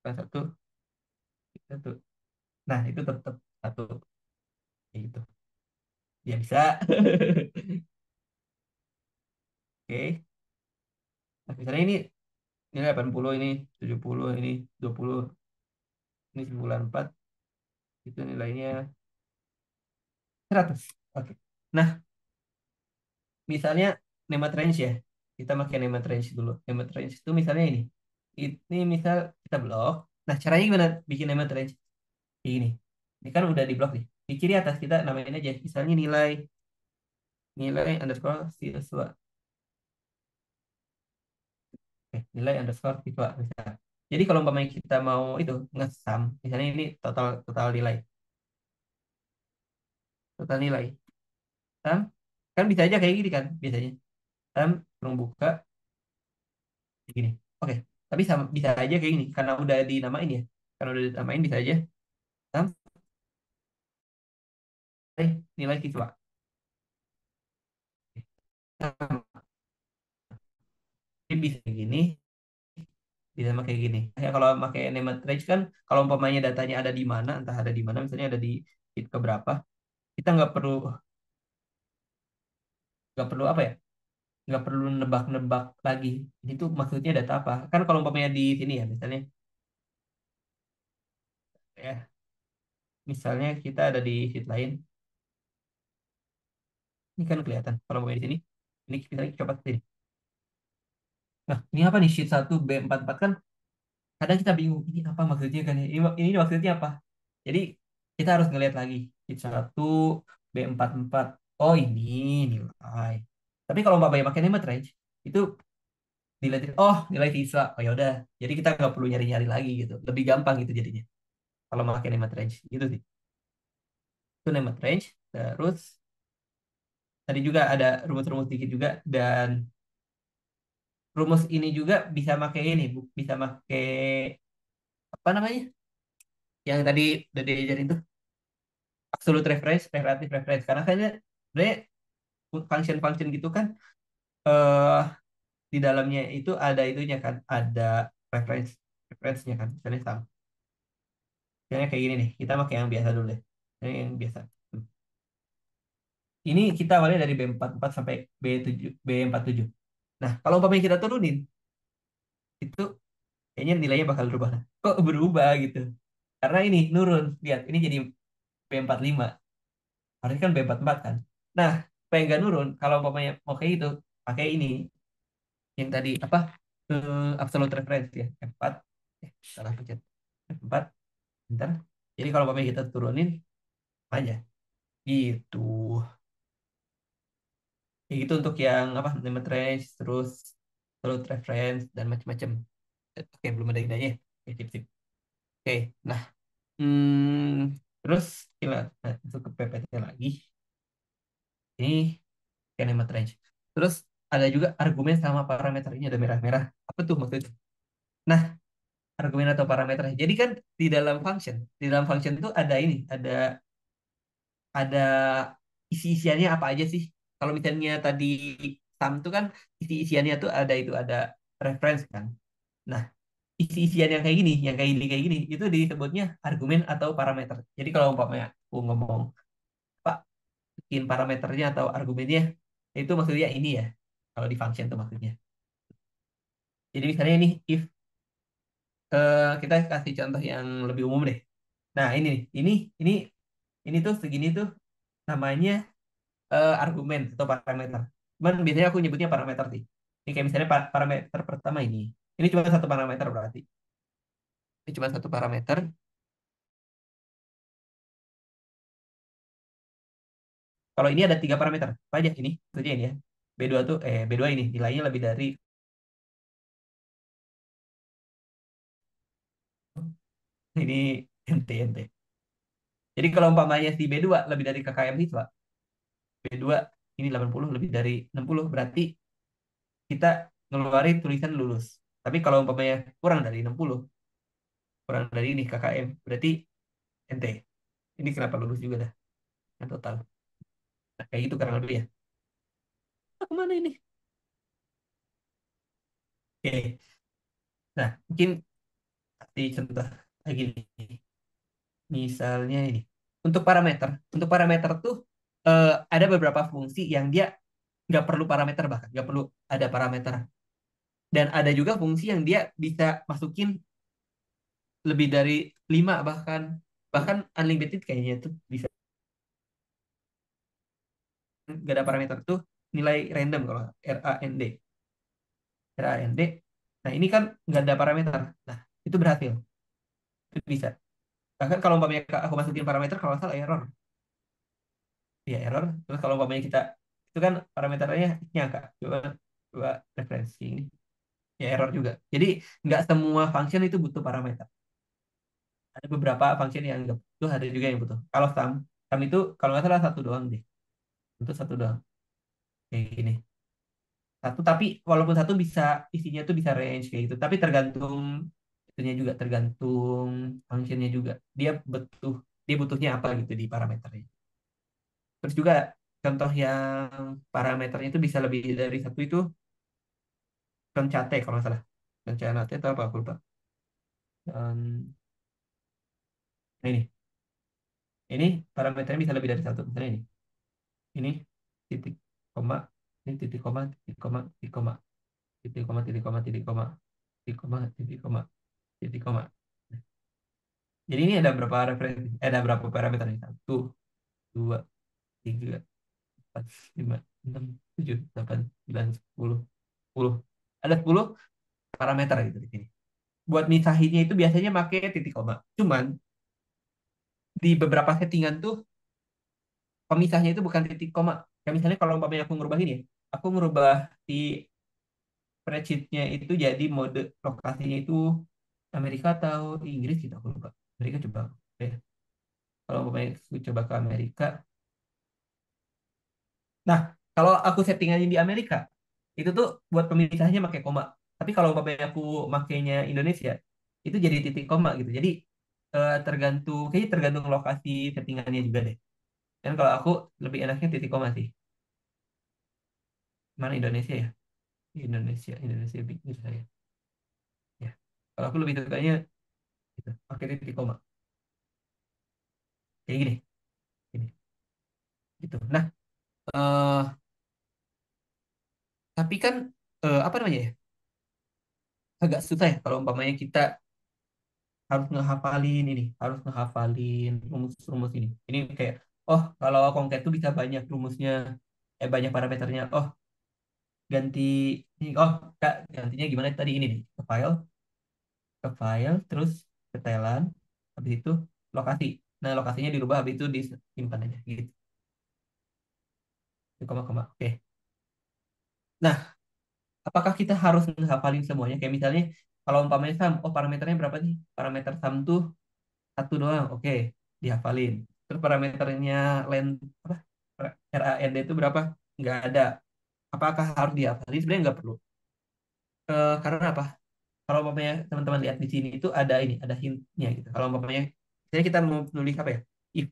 Bulan satu, satu. Nah, itu tetap satu kayak gitu. Ya bisa. Oke. Nah, misalnya ini nilai 80, ini 70, ini 20, ini 94, itu nilainya 100. Oke. Nah, misalnya name range ya. Kita pakai name range dulu. Name range itu misalnya ini. Ini misal kita blok. Nah, caranya gimana bikin name range? Ini. Ini kan udah di blok nih. Di kiri atas kita namain aja. Misalnya nilai nilai underscore siswa. Nilai underscore siswa misalnya. Jadi kalau umpamanya kita mau itu ngesum, misalnya ini total total nilai, total nilai, sum, kan bisa aja kayak gini kan biasanya, sum belum buka kayak gini. Oke, tapi sama, bisa aja kayak gini karena udah dinamain ya, karena udah dinamain bisa aja sum nilai siswa. Nah, ini bisa gini, bisa pakai gini. Ya kalau pakai named range kan, kalau umpamanya datanya ada di mana, entah ada di mana, misalnya ada di sheet keberapa, kita nggak perlu apa ya, nggak perlu nebak-nebak lagi. Ini tuh maksudnya data apa? Kan kalau umpamanya di sini ya, misalnya kita ada di sheet lain, ini kan kelihatan. Kalau umpamanya di sini, ini kita coba ke sini. Nah, ini apa nih sheet 1 B44 kan? Kadang kita bingung, ini apa maksudnya kan ya? Ini maksudnya apa? Jadi kita harus ngelihat lagi sheet 1 B44. Oh ini nilai. Tapi kalau umpamanya pakai name range, itu dilihatin, oh nilai siswa. Oh ya udah. Jadi kita nggak perlu nyari-nyari lagi gitu. Lebih gampang gitu jadinya. Kalau pakai name range gitu sih. Itu name range. Terus tadi juga ada rumus-rumus dikit juga, dan rumus ini juga bisa pakai ini, Bu. Bisa pakai apa namanya? Yang tadi udah diajarin tuh absolute reference, relative reference. Karena kan sebenarnya function-function gitu kan eh di dalamnya itu ada itunya kan, ada reference reference-nya kan. Misalnya sama. Misalnya kayak gini nih, kita pakai yang biasa dulu deh. Ini yang biasa. Ini kita awalnya dari B44 sampai B7, B47. Nah, kalau umpamanya kita turunin, itu kayaknya nilainya bakal berubah. Kok berubah gitu? Karena ini nurun. Lihat, ini jadi B45. Harusnya kan B44 kan. Nah, supaya nggak nurun, kalau umpamanya mau kayak gitu, pakai ini. Yang tadi, apa? Absolute reference ya. F4. Salah pencet. F4. Bentar. Jadi kalau umpamanya kita turunin, aja. Gitu. Kayak gitu untuk yang apa? Limit range, terus absolute reference, dan macam-macam. Oke, belum ada idenya. Oke, sip, sip. Oke, nah, terus kita masuk ke PPT lagi. Ini kinemat range. Terus ada juga argumen sama parameter, ini ada merah-merah. Apa tuh maksudnya? Nah, argumen atau parameter. Jadi kan di dalam function itu ada ini, ada isi-isiannya apa aja sih? Kalau misalnya tadi sum itu kan isi-isiannya tuh ada reference kan. Nah, isi-isian yang kayak gini, itu disebutnya argumen atau parameter. Jadi kalau umpamanya aku ngomong, Pak, bikin parameternya atau argumennya, itu maksudnya ini ya. Kalau di function itu maksudnya. Jadi misalnya ini if kita kasih contoh yang lebih umum deh. Nah, ini ini tuh segini tuh namanya argumen atau parameter. Cuman biasanya aku nyebutnya parameter sih. Ini kayak misalnya parameter pertama ini. Ini cuma satu parameter berarti. Ini cuma satu parameter. Kalau ini ada tiga parameter. Apa aja ini? Maksudnya ini ya. B2 tuh B2 ini nilainya lebih dari ini nt. Jadi kalau umpamanya si B2 lebih dari KKM siswa, B2 ini 80 lebih dari 60 berarti kita ngeluarin tulisan lulus. Tapi kalau umpamanya kurang dari 60, kurang dari ini KKM, berarti nt. Ini kenapa lulus juga dah, yang total. Nah, kayak gitu kurang lebih ya. Nah, kemana ini? Oke. Nah, mungkin kasih contoh lagi nih. Misalnya ini. Untuk parameter tuh ada beberapa fungsi yang dia nggak perlu parameter, bahkan nggak perlu ada parameter. Dan ada juga fungsi yang dia bisa masukin lebih dari 5, bahkan bahkan unlimited kayaknya tuh bisa nggak ada parameter tuh, nilai random kalau RAND. RAND. Nah, ini kan nggak ada parameter. Nah, itu berhasil. Itu bisa. Bahkan kalau umpamanya aku masukin parameter, kalau nggak salah error. Ya, error. Terus kalau umpamanya kita, itu kan parameternya nyangka. Coba referensi ini. Ya, error juga. Jadi, nggak semua function itu butuh parameter. Ada beberapa function yang nggak butuh, ada juga yang butuh. Kalau sum itu kalau nggak salah satu doang deh. Untuk satu doang. Kayak gini. Satu, tapi walaupun satu bisa, isinya tuh bisa range kayak gitu. Tapi tergantung itunya juga, tergantung functionnya juga. Dia butuhnya apa gitu di parameternya. Terus juga contoh yang parameternya itu bisa lebih dari satu itu concate kalau nggak salah. Concate itu apa? Aku lupa. Nah, ini parameternya bisa lebih dari satu. Misalnya ini titik koma, ini titik koma, titik koma, titik koma, titik koma, titik koma, titik koma, titik koma, titik koma, titik koma. Jadi ini ada berapa referensi? Ada berapa parameter nih? Satu, dua, tiga, empat, lima, enam, tujuh, delapan, sembilan, sepuluh, 10. Ada 10 parameter gitu di sini. Buat misahinnya itu biasanya pakai titik koma. Cuman di beberapa settingan tuh pemisahnya itu bukan titik koma. Kayak misalnya kalau umpamanya aku ngubah ini ya, aku ngubah si spreadsheet-nya itu jadi mode lokasinya itu Amerika atau Inggris gitu, aku lupa. Amerika coba. Ya. Kalau umpamanya aku coba ke Amerika. Nah, kalau aku settingannya di Amerika, itu tuh buat pemisahnya pakai koma. Tapi kalau umpamanya aku makainya Indonesia, itu jadi titik koma gitu. Jadi kayaknya tergantung lokasi settingannya juga deh. Dan kalau aku lebih enaknya titik koma sih. Mana Indonesia ya? Indonesia, Indonesia bikin saya. Ya. Kalau aku lebih sukanya gitu, pakai titik koma. Kayak gini, gini, gitu. Nah, eh tapi kan apa namanya ya? Agak susah ya kalau umpamanya kita harus ngehafalin ini, harus ngehafalin rumus-rumus ini. Ini kayak, oh kalau Concat tuh bisa banyak rumusnya, banyak parameternya. Oh ganti, ini, oh Kak, gantinya gimana tadi ini nih, ke file, terus setelan, habis itu lokasi. Nah lokasinya dirubah, habis itu disimpan aja gitu. Di koma-koma. Oke. Nah, apakah kita harus ngehafalin semuanya? Kayak misalnya, kalau umpamanya sum, oh parameternya berapa sih? Parameter sum tuh satu doang, oke, dihafalin. Terus parameternya length apa? RAND itu berapa? Nggak ada. Apakah harus dihafalin? Sebenarnya nggak perlu. Karena apa? Kalau umpamanya teman-teman lihat di sini itu ada ini, ada hintnya gitu. Kalau umpamanya, misalnya kita mau nulis apa ya? If,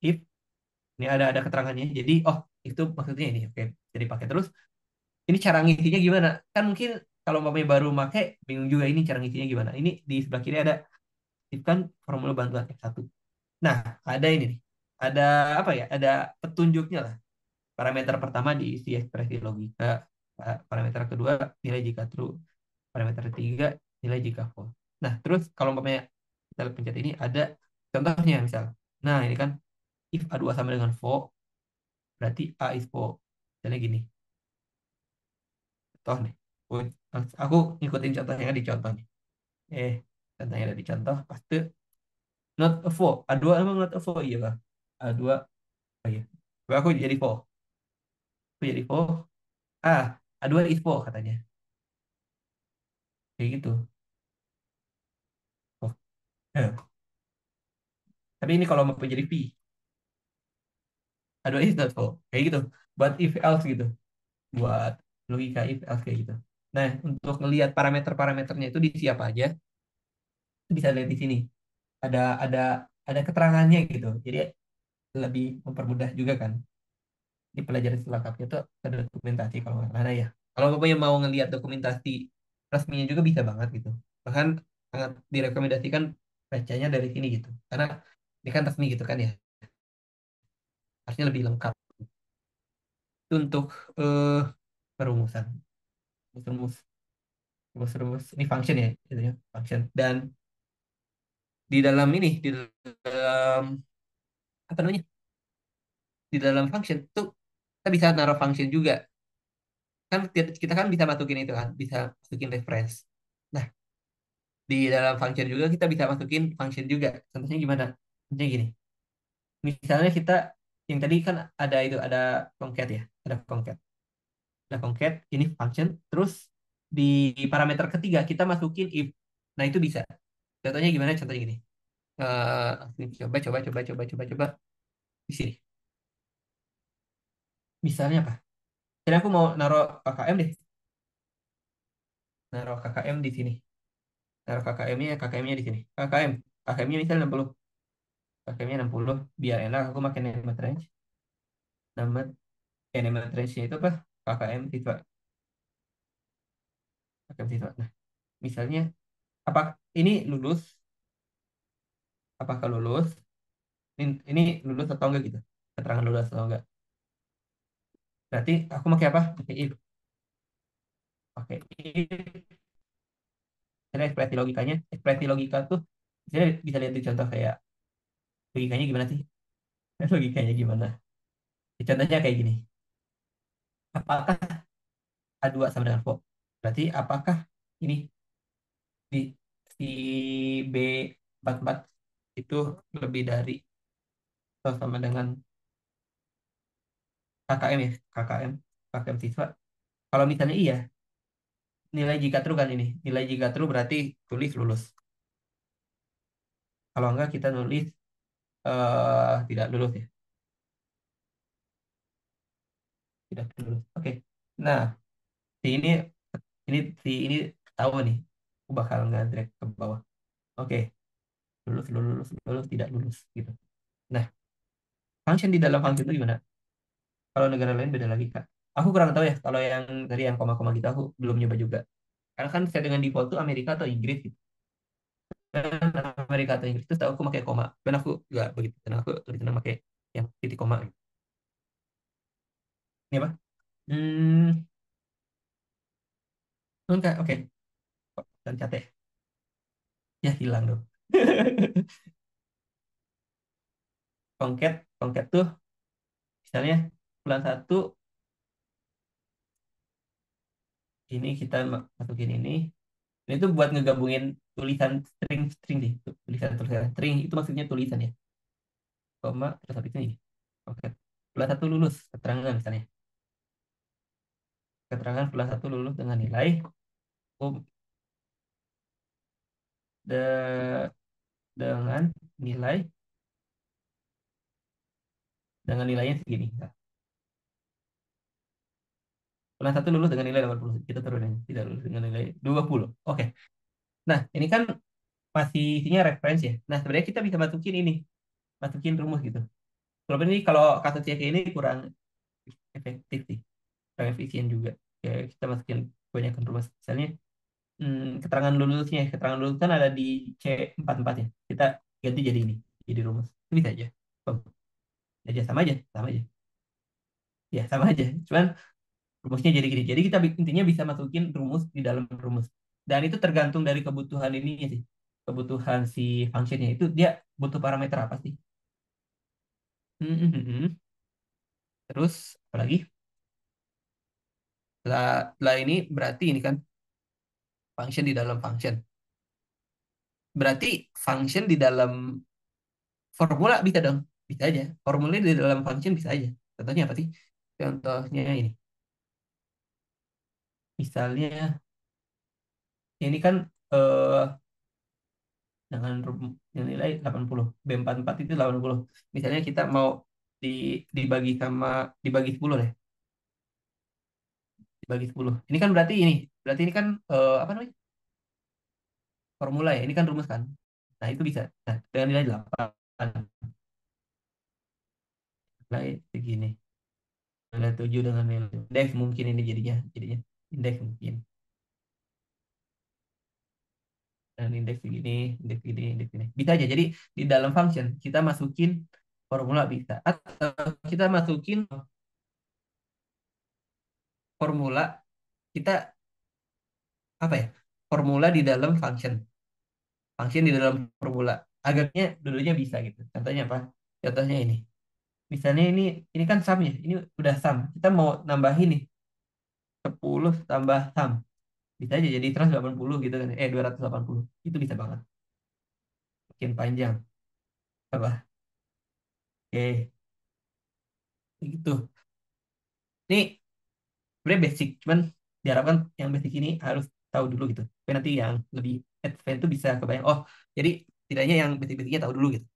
if, ini ada keterangannya. Jadi, oh itu maksudnya ini, oke. Jadi pakai terus. Ini cara ngisinya gimana? Kan mungkin kalau umpamanya baru make, bingung juga ini cara ngisinya gimana. Ini di sebelah kiri ada, if kan formula bantuan F1. Nah, ada ini nih. Ada apa ya? Ada petunjuknya lah. Parameter pertama diisi ekspresi logika. Parameter kedua nilai jika true. Parameter ketiga nilai jika false. Nah, terus kalau umpamanya kita pencet ini ada contohnya misal. Nah, ini kan if A2 sama dengan false, berarti A is false. Misalnya gini. Contoh nih. Oh, aku ngikutin contohnya di contoh nih. Eh, contohnya ada di contoh. Pasti not a false. A2 emang not a false. Iya kah? A2. Oh iya. Aku jadi false. Aku jadi false. Ah, A2 is false katanya. Kayak gitu. Oh. eh. Tapi ini kalau mau jadi V, A2 is not false. Kayak gitu. Buat if else gitu. Buat logika if else kayak gitu. Nah, untuk ngelihat parameter-parameternya itu di siapa aja, itu bisa lihat di sini. Ada ada ada keterangannya gitu. Jadi lebih mempermudah juga kan. Di pelajaran selengkapnya itu ada dokumentasi kalau nggak salah ya. Kalau pokoknya mau ngelihat dokumentasi resminya juga bisa banget gitu. Bahkan sangat direkomendasikan bacanya dari sini gitu. Karena ini kan resmi gitu kan ya. Harusnya lebih lengkap. Itu untuk eh perumusan. Rumus, rumus ini function ya, gitu ya, function. Dan di dalam ini, di dalam apa namanya? Di dalam function itu kita bisa naruh function juga. Kan kita kan bisa masukin itu kan, bisa masukin reference. Nah, di dalam function juga kita bisa masukin function juga. Contohnya gimana? Contohnya gini. Misalnya kita yang tadi kan ada itu ada concat ya, ada concat ini function. Terus di parameter ketiga kita masukin if. Nah itu bisa. Contohnya gimana? Contohnya gini. Coba coba coba coba coba coba di sini. Misalnya apa? Jadi aku mau naruh KKM deh. Naruh KKM di sini. Naruh KKM-nya di sini. KKM-nya misalnya 60. KKM-nya 60. Biar enak aku pakai name range. Nama name range-nya itu apa? KKM siswa. KKM siswa. Nah, misalnya apa ini lulus? Apakah lulus? Ini lulus atau enggak gitu? Keterangan lulus atau enggak? Berarti aku pakai apa? Pakai if. Pakai if. Karena ekspresi logikanya, ekspresi logika tuh misalnya bisa lihat di contoh kayak logikanya gimana sih? Logikanya gimana? Contohnya kayak gini. Apakah A2 sama dengan Vo? Berarti apakah ini di si B44 itu lebih dari atau sama dengan KKM ya? KKM siswa. Kalau misalnya iya, nilai jika true kan ini. Nilai jika true berarti tulis lulus. Kalau enggak kita nulis tidak lulus ya. Tidak lulus. Oke. Nah, si ini tahu nih. Aku bakal nge-drag ke bawah. Oke, lulus, lulus, lulus, tidak lulus gitu. Nah, function di dalam function itu gimana? Kalau negara lain beda lagi, Kak. Aku kurang tahu ya, kalau yang tadi yang koma-koma gitu aku belum nyoba juga. Karena kan saya dengan default tuh Amerika atau Inggris gitu. Dan Amerika atau Inggris itu tahu aku pakai koma. Dan aku nggak begitu. Dan aku lebih senang pakai yang titik koma. Ini apa? Enggak, oke. Dan catet. Ya hilang dong. Kongket, kongket tuh misalnya bulan satu ini kita masukin ini. Ini tuh buat ngegabungin tulisan string sih. Tulisan string itu maksudnya tulisan ya. Koma terus habis itu ini. Oke. Bulan satu lulus keterangan misalnya. Keterangan bulan satu lulus dengan nilai um, de- dengan nilai dengan nilainya segini. Nah, bulan satu lulus dengan nilai 80. Kita turunin. Tidak lulus dengan nilai 20. Oke. Nah, ini kan masih isinya referensi ya. Nah, sebenarnya kita bisa masukin ini. Masukin rumus gitu. Walaupun ini kalau kasus CK ini kurang efektif sih. Kurang efisien juga. Ya, kita masukin kebanyakan rumus. Misalnya keterangan lulusnya, keterangan lulus kan ada di C44 ya. Kita ganti jadi ini, jadi rumus. Itu bisa aja. Oh, aja sama aja, sama aja. Ya, sama aja. Cuman rumusnya jadi gini. Jadi kita intinya bisa masukin rumus di dalam rumus. Dan itu tergantung dari kebutuhan ini sih. Kebutuhan si functionnya itu dia butuh parameter apa sih? Hmm, hmm, hmm, hmm. Terus apalagi? Setelah ini berarti ini kan function di dalam function. Berarti function di dalam formula bisa dong. Bisa aja. Formula di dalam function bisa aja. Contohnya apa sih? Contohnya ini. Misalnya ini kan eh dengan yang nilai 80. B44 itu 80. Misalnya kita mau di dibagi sama dibagi 10 deh. Dibagi 10. Ini kan berarti ini. Berarti ini kan apa namanya? Formula ya. Ini kan rumus kan. Nah, itu bisa. Nah, dengan nilai 8 nilai segini. Nilai 7 dengan nilai indeks mungkin ini jadinya indeks mungkin. Dan indeks segini, indeks segini, indeks ini. Bisa aja. Jadi di dalam function kita masukin formula bisa. Atau kita masukin formula kita apa ya? Formula di dalam function. Function di dalam formula. Agaknya dulunya bisa gitu. Contohnya apa? Contohnya ini. Misalnya ini kan sum ya. Ini udah sum. Kita mau nambahin nih 10 tambah sum. Bisa aja jadi 180 gitu kan. 280. Itu bisa banget. Makin panjang. Apa? Oke, gitu. Ini sebenarnya basic, cuman diharapkan yang basic ini harus tahu dulu gitu. Tapi nanti yang lebih advance itu bisa kebayang. Oh, jadi tidaknya yang basic-basicnya tahu dulu gitu.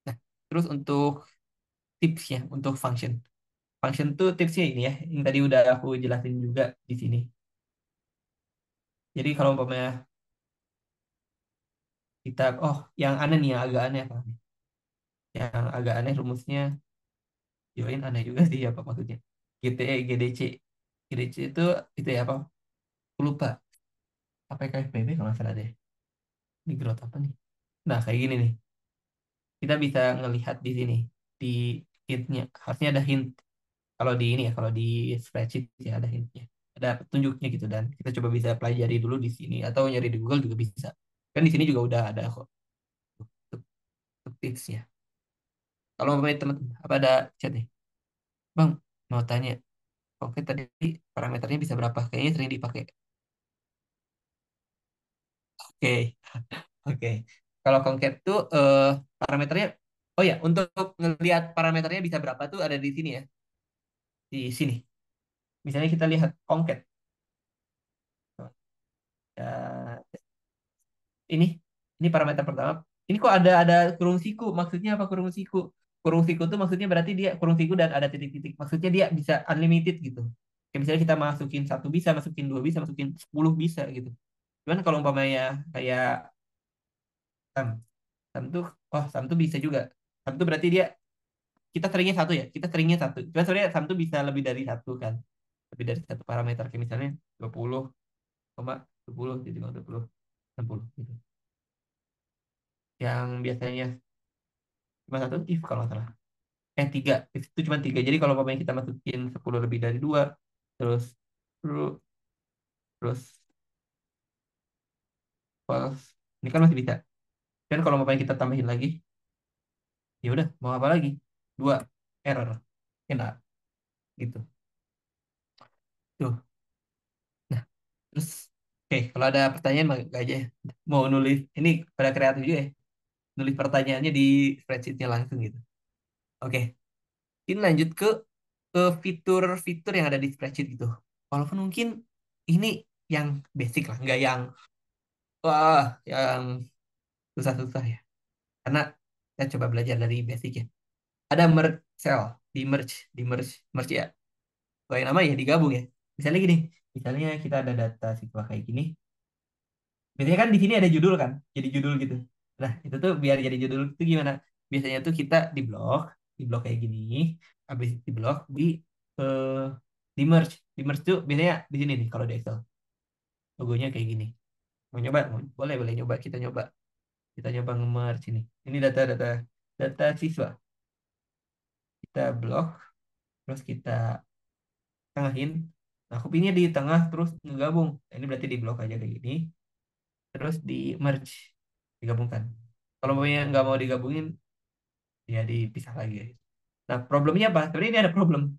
Nah, terus untuk tipsnya, untuk function. Function tuh tipsnya ini ya, yang tadi udah aku jelasin juga di sini. Jadi kalau umpamanya kita, oh yang aneh nih, yang agak aneh apa nih? Yang agak aneh rumusnya, join aneh juga sih apa maksudnya. GTE, GDC. GDC itu ya apa? Aku lupa. Apa KFPB kalau nggak salah deh. Ini growth apa nih? Nah, kayak gini nih. Kita bisa ngelihat di sini di hintnya harusnya ada hint kalau di ini ya kalau di spreadsheet ya ada hintnya ada petunjuknya gitu dan kita coba bisa pelajari dulu di sini atau nyari di Google juga bisa kan di sini juga udah ada kok untuk tipsnya kalau mau teman apa ada chat nih bang mau tanya oke tadi parameternya bisa berapa kayaknya sering dipakai oke oke kalau Concat tuh parameternya oh ya untuk ngelihat parameternya bisa berapa tuh ada di sini ya di sini. Misalnya kita lihat Concat. Ya, ini parameter pertama. Ini kok ada kurung siku? Maksudnya apa kurung siku? Kurung siku itu maksudnya berarti dia kurung siku dan ada titik-titik. Maksudnya dia bisa unlimited gitu. Kayak misalnya kita masukin satu bisa, masukin dua bisa, masukin 10 bisa gitu. Cuman kalau umpamanya kayak Sum tuh, oh sum tuh bisa juga. Sum tuh berarti dia, kita seringnya satu ya, kita seringnya satu. Cuma sebenarnya sum tuh bisa lebih dari satu kan. Lebih dari satu parameter, kayak misalnya 20, jadi 20, 60 gitu. Yang biasanya cuma satu if kalau nggak salah. Tiga, if itu cuma tiga. Jadi kalau umpamanya kita masukin 10 lebih dari dua, terus terus terus false, ini kan masih bisa. Dan kalau umpamanya kita tambahin lagi, ya udah mau apa lagi? Dua, error. Enak gitu. Tuh. Nah, terus oke, kalau ada pertanyaan mah aja ya. Mau nulis ini pada kreatif juga ya. Nulis pertanyaannya di spreadsheetnya langsung gitu. Oke, ini lanjut ke fitur-fitur yang ada di spreadsheet gitu. Walaupun mungkin ini yang basic lah, nggak yang wah, yang susah-susah ya. Karena kita coba belajar dari basic ya. Ada merge cell, merge ya. Kayak nama ya digabung ya. Misalnya gini, misalnya kita ada data siswa kayak gini. Biasanya kan di sini ada judul kan, jadi judul gitu. Nah, itu tuh biar jadi judul itu gimana? Biasanya tuh kita di blok kayak gini, habis di blok eh, di merge tuh biasanya di sini nih kalau di Excel. Logonya kayak gini. Mau nyoba? Boleh, boleh nyoba. Kita nyoba nge-merge ini. Ini data-data data siswa. Kita blok, terus kita tengahin. Nah, aku pinnya di tengah terus ngegabung. Nah, ini berarti di blok aja kayak gini. Terus di merge, digabungkan. Kalau mau yang nggak mau digabungin, ya dipisah lagi ya. Nah, problemnya apa? Sebenarnya ini ada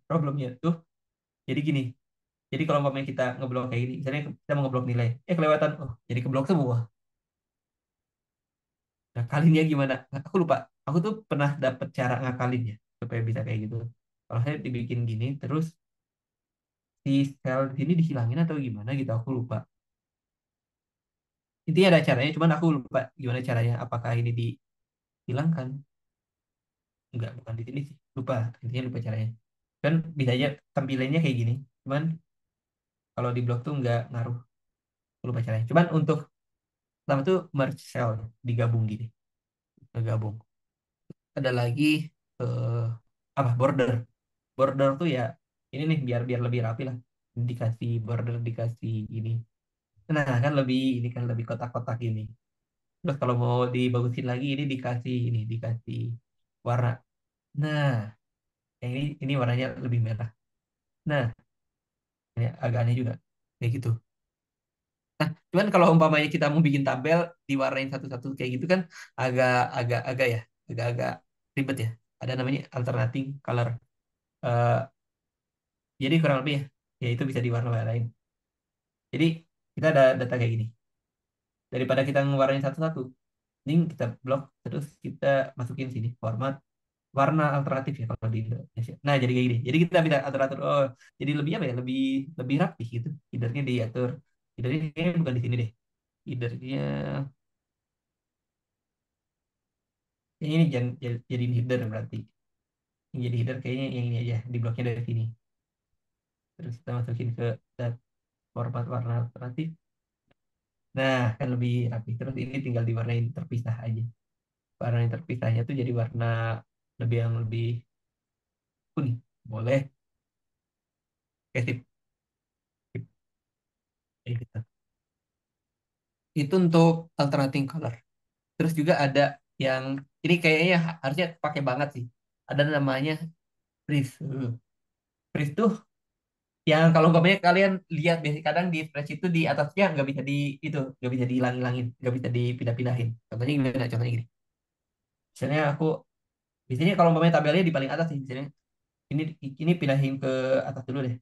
problemnya tuh. Jadi gini. Jadi kalau umpamanya kita ngeblok kayak gini, misalnya kita mau ngeblok nilai, kelewatan, oh jadi keblok semua. Nah, kalinnya gimana? Nah, aku lupa. Aku tuh pernah dapet cara ngakalinnya supaya bisa kayak gitu. Kalau saya dibikin gini, terus si sel di sini dihilangin atau gimana gitu, aku lupa. Intinya ada caranya, cuman aku lupa gimana caranya. Apakah ini dihilangkan? Enggak, bukan di sini sih. Lupa, intinya lupa caranya. Kan bisa aja tampilannya kayak gini. Cuman kalau di blog tuh nggak ngaruh. Aku lupa caranya. Cuman untuk pertama tuh merge cell, digabung gini. Ngegabung. Ada lagi eh, apa border. Border tuh ya ini nih biar biar lebih rapi lah. Dikasih border, dikasih ini. Nah kan lebih ini kan lebih kotak-kotak ini. Terus kalau mau dibagusin lagi ini dikasih warna. Nah, yang ini warnanya lebih merah. Nah, ini agak aneh juga kayak gitu. Cuman kalau umpamanya kita mau bikin tabel diwarnain satu-satu kayak gitu kan agak agak ya, agak-agak ribet ya. Ada namanya alternating color. Eh, jadi kurang lebih ya itu bisa diwarna-warnain. Jadi kita ada data kayak gini. Daripada kita ngewarnain satu-satu, ini kita blok terus kita masukin sini format warna alternatif ya kalau di Indonesia. Nah, jadi kayak gini. Jadi kita bisa atur-atur. Oh, jadi lebih apa ya? Lebih lebih rapi gitu. Headernya diatur. Headernya kayaknya bukan di sini deh. Headernya ini jangan jadiin header berarti. Yang jadi header kayaknya yang ini aja. Di bloknya dari sini. Terus kita masukin ke format warna alternatif. Nah, kan lebih rapi. Terus ini tinggal diwarnain terpisah aja. Warna yang terpisahnya tuh jadi warna lebih yang lebih kuning. Boleh. Oke, sip. Sip. Kayak gitu. Itu untuk alternating color. Terus juga ada yang ini kayaknya harusnya pakai banget sih. Ada namanya freeze. Freeze tuh yang kalau umpamanya kalian lihat biasanya kadang di spreadsheet itu di atasnya nggak bisa itu nggak bisa dihilang-hilangin, nggak bisa dipindah-pindahin. Contohnya gimana? Contohnya gini. Misalnya aku biasanya kalau umpamanya tabelnya di paling atas sih, misalnya ini ini pindahin ke atas dulu deh.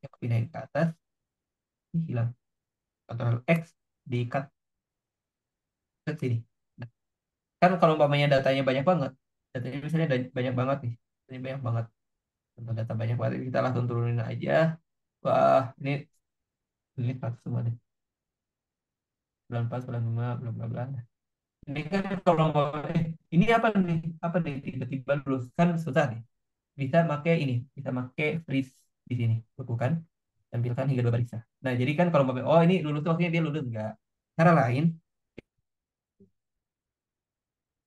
Aku pindahin ke atas, ini hilang. Ctrl X di cut ke sini. Nah, kan kalau umpamanya datanya banyak banget, datanya misalnya banyak banget nih, ini banyak banget. Contoh data banyak banget, kita langsung turunin aja. Wah, ini 100 semua deh. 94, 95, bla bla bla. Ini kan kalau mau ini apa nih tiba-tiba lulus kan susah nih. Bisa pakai freeze di sini, bukan? Tampilkan hingga dua baris. Nah, jadi kan kalau mau oh ini lulus tuh maksudnya dia lulus enggak. Cara lain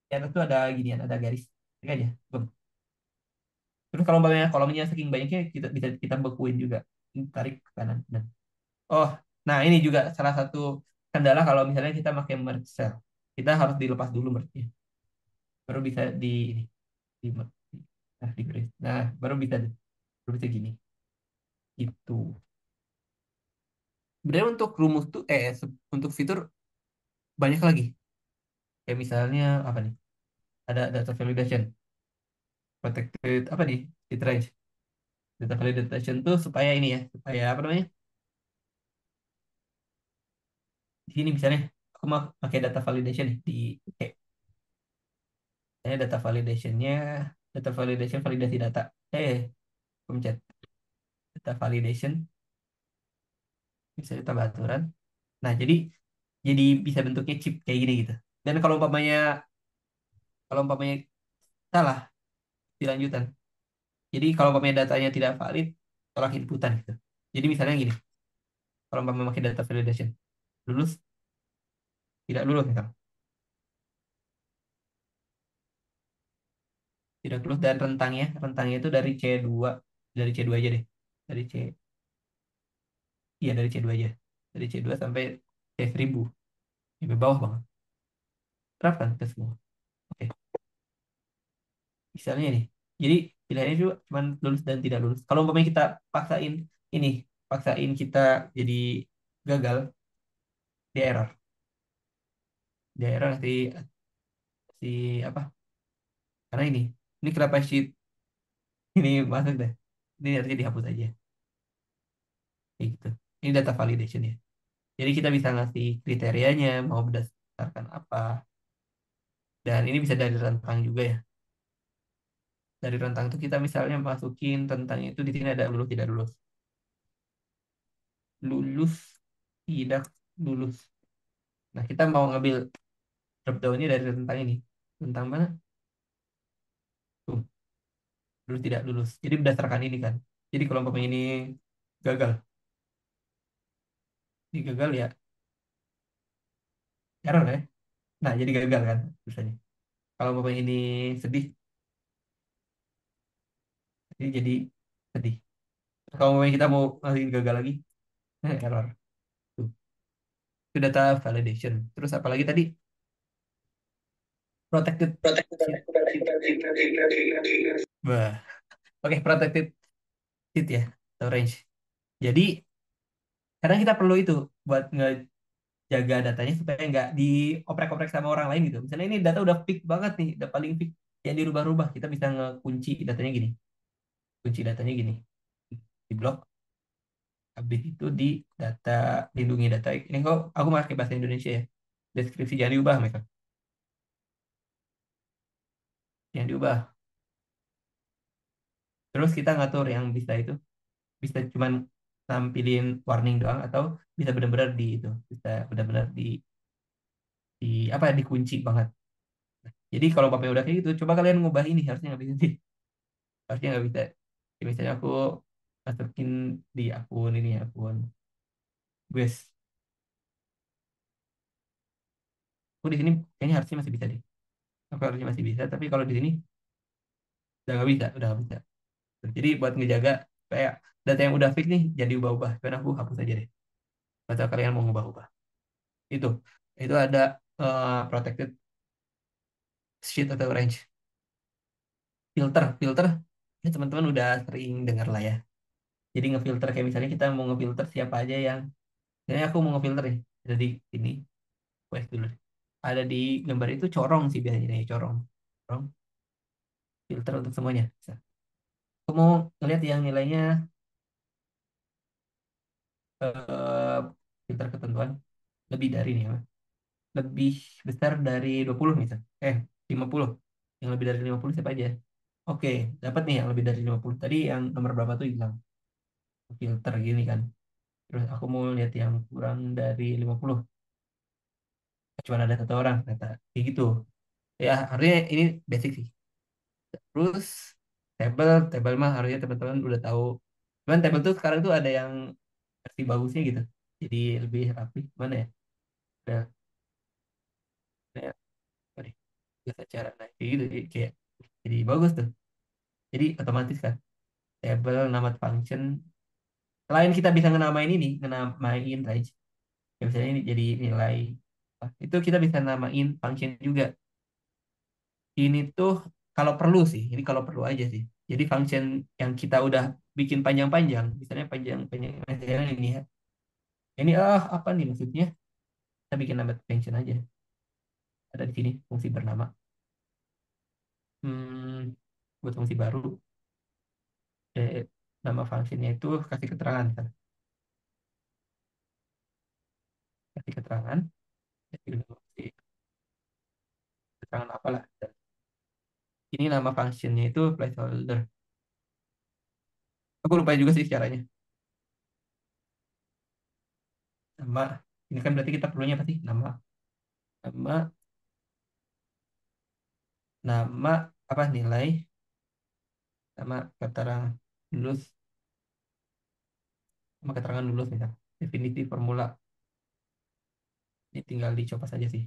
di atas tuh ada ginian, ada garis. Klik aja. Boom. Terus kalau umpamanya kolomnya saking banyaknya kita bisa kita bekuin juga. Ini tarik ke kanan. Nah. Oh, nah ini juga salah satu kendala kalau misalnya kita pakai merge cell. Kita harus dilepas dulu merge-nya. Baru bisa di ini, di, nah, di garis. Nah, baru bisa gini. Itu. Sebenarnya untuk rumus tuh untuk fitur banyak lagi. Kayak misalnya apa nih? Ada data validation, protected apa nih? It range. Data validation tuh supaya ini ya, supaya apa namanya? Di sini misalnya aku mau pakai data validation nih di kayak saya data validation validasi data. Pencet data validation misalnya tambah aturan. Nah, jadi bisa bentuknya chip kayak gini gitu. Dan kalau umpamanya salah di lanjutan. Jadi kalau umpamanya datanya tidak valid, tolak inputan gitu. Jadi misalnya gini, kalau umpamanya pakai data validation, lulus, tidak lulus misal. Tidak lulus dan rentangnya itu dari C2 aja deh. Dari C, iya dari C2 aja. Dari C2 sampai C1000. Sampai bawah banget. Terapkan ke semua. Oke, misalnya nih. Jadi pilihannya juga cuma lulus dan tidak lulus. Kalau umpamanya kita paksain ini, paksain kita jadi gagal, di error. Di error si apa? Karena ini kenapa sheet ini masuk deh. Ini harusnya dihapus aja. Kayak gitu. Ini data validation ya. Jadi kita bisa ngasih kriterianya mau berdasarkan apa. Dan ini bisa dari rentang juga ya. Dari rentang itu kita misalnya masukin tentang itu di sini ada lulus tidak lulus. Lulus tidak lulus. Nah, kita mau ngambil drop down-nya dari rentang ini. Rentang mana? Tuh, lulus tidak lulus. Jadi berdasarkan ini kan. Jadi kalau umpamanya ini gagal, ini gagal ya error ya. Nah, jadi gagal kan tulisannya. Kalau umpamanya ini sedih, jadi sedih. Kalau umpamanya kita mau ngasih gagal lagi, error. Tuh. Itu data validation. Terus apalagi tadi protected sheet. Wah, oke protected sheet ya atau range. Jadi kadang kita perlu itu buat ngejaga datanya supaya nggak dioprek-oprek sama orang lain gitu. Misalnya ini data udah fix banget nih, udah paling fix yang dirubah-rubah. Kita bisa ngekunci datanya gini. Kunci datanya gini. Di blok, habis itu di data, lindungi data. Ini kok aku pakai bahasa Indonesia ya. Deskripsi jangan diubah, mereka. Jangan diubah. Terus kita ngatur yang bisa itu. Bisa cuman nampilin warning doang atau bisa benar-benar di itu. Bisa benar-benar di apa ya, dikunci banget. Jadi kalau papai udah kayak gitu, coba kalian ngubah ini harusnya nggak bisa sih. Harusnya nggak bisa. Ya, misalnya aku masukin di akun ini akun gue. Aku di sini kayaknya harusnya masih bisa deh. Aku harusnya masih bisa, tapi kalau di sini udah nggak bisa. Jadi buat ngejaga kayak data yang udah fix nih jadi ubah-ubah. Karena aku hapus aja deh. Atau kalian mau ngubah-ubah. Itu itu ada protected sheet atau range. Filter ya teman-teman udah sering dengar lah ya. Jadi ngefilter kayak misalnya kita mau ngefilter siapa aja yang misalnya aku mau ngefilter nih. Ada di ini, wes dulu. Ada di gambar itu corong sih biasanya nih, corong. Corong filter untuk semuanya. Bisa. Aku mau ngeliat yang nilainya eh, filter ketentuan lebih dari nih ya. Lebih besar dari 20 misal. 50. Yang lebih dari 50 siapa aja? Oke, dapat nih yang lebih dari 50. Tadi yang nomor berapa tuh hilang. Filter gini kan. Terus aku mau lihat yang kurang dari 50. Cuma ada satu orang kata. Kayak gitu. Ya, artinya ini basic sih. Terus table mah harusnya teman-teman udah tahu. Cuman table tuh sekarang tuh ada yang versi bagusnya gitu. Jadi lebih rapi. Mana ya? Ada, ada ya. Sorry. biasa cara nah kayak gitu jadi bagus tuh. Jadi otomatis kan table nama function selain kita bisa ngenamain ini ngenamain range ya misalnya ini jadi nilai itu kita bisa namain function juga. Ini tuh kalau perlu sih, ini kalau perlu aja sih. Jadi function yang kita udah bikin panjang-panjang, misalnya panjang-panjang misalnya ini ya. Ini apa nih maksudnya? Kita bikin nama function aja. Ada di sini fungsi bernama. Hmm, buat fungsi baru. Eh, nama fungsinya itu kasih keterangan kan. Kasih keterangan. Kasih keterangan apalah. Ini nama functionnya itu placeholder. Aku lupa juga sih caranya. Nama. Ini kan berarti kita perlunya apa sih? Nama, nama apa nilai sama keterangan lulus sama keterangan lulus misal definisi formula ini tinggal dicoba saja sih.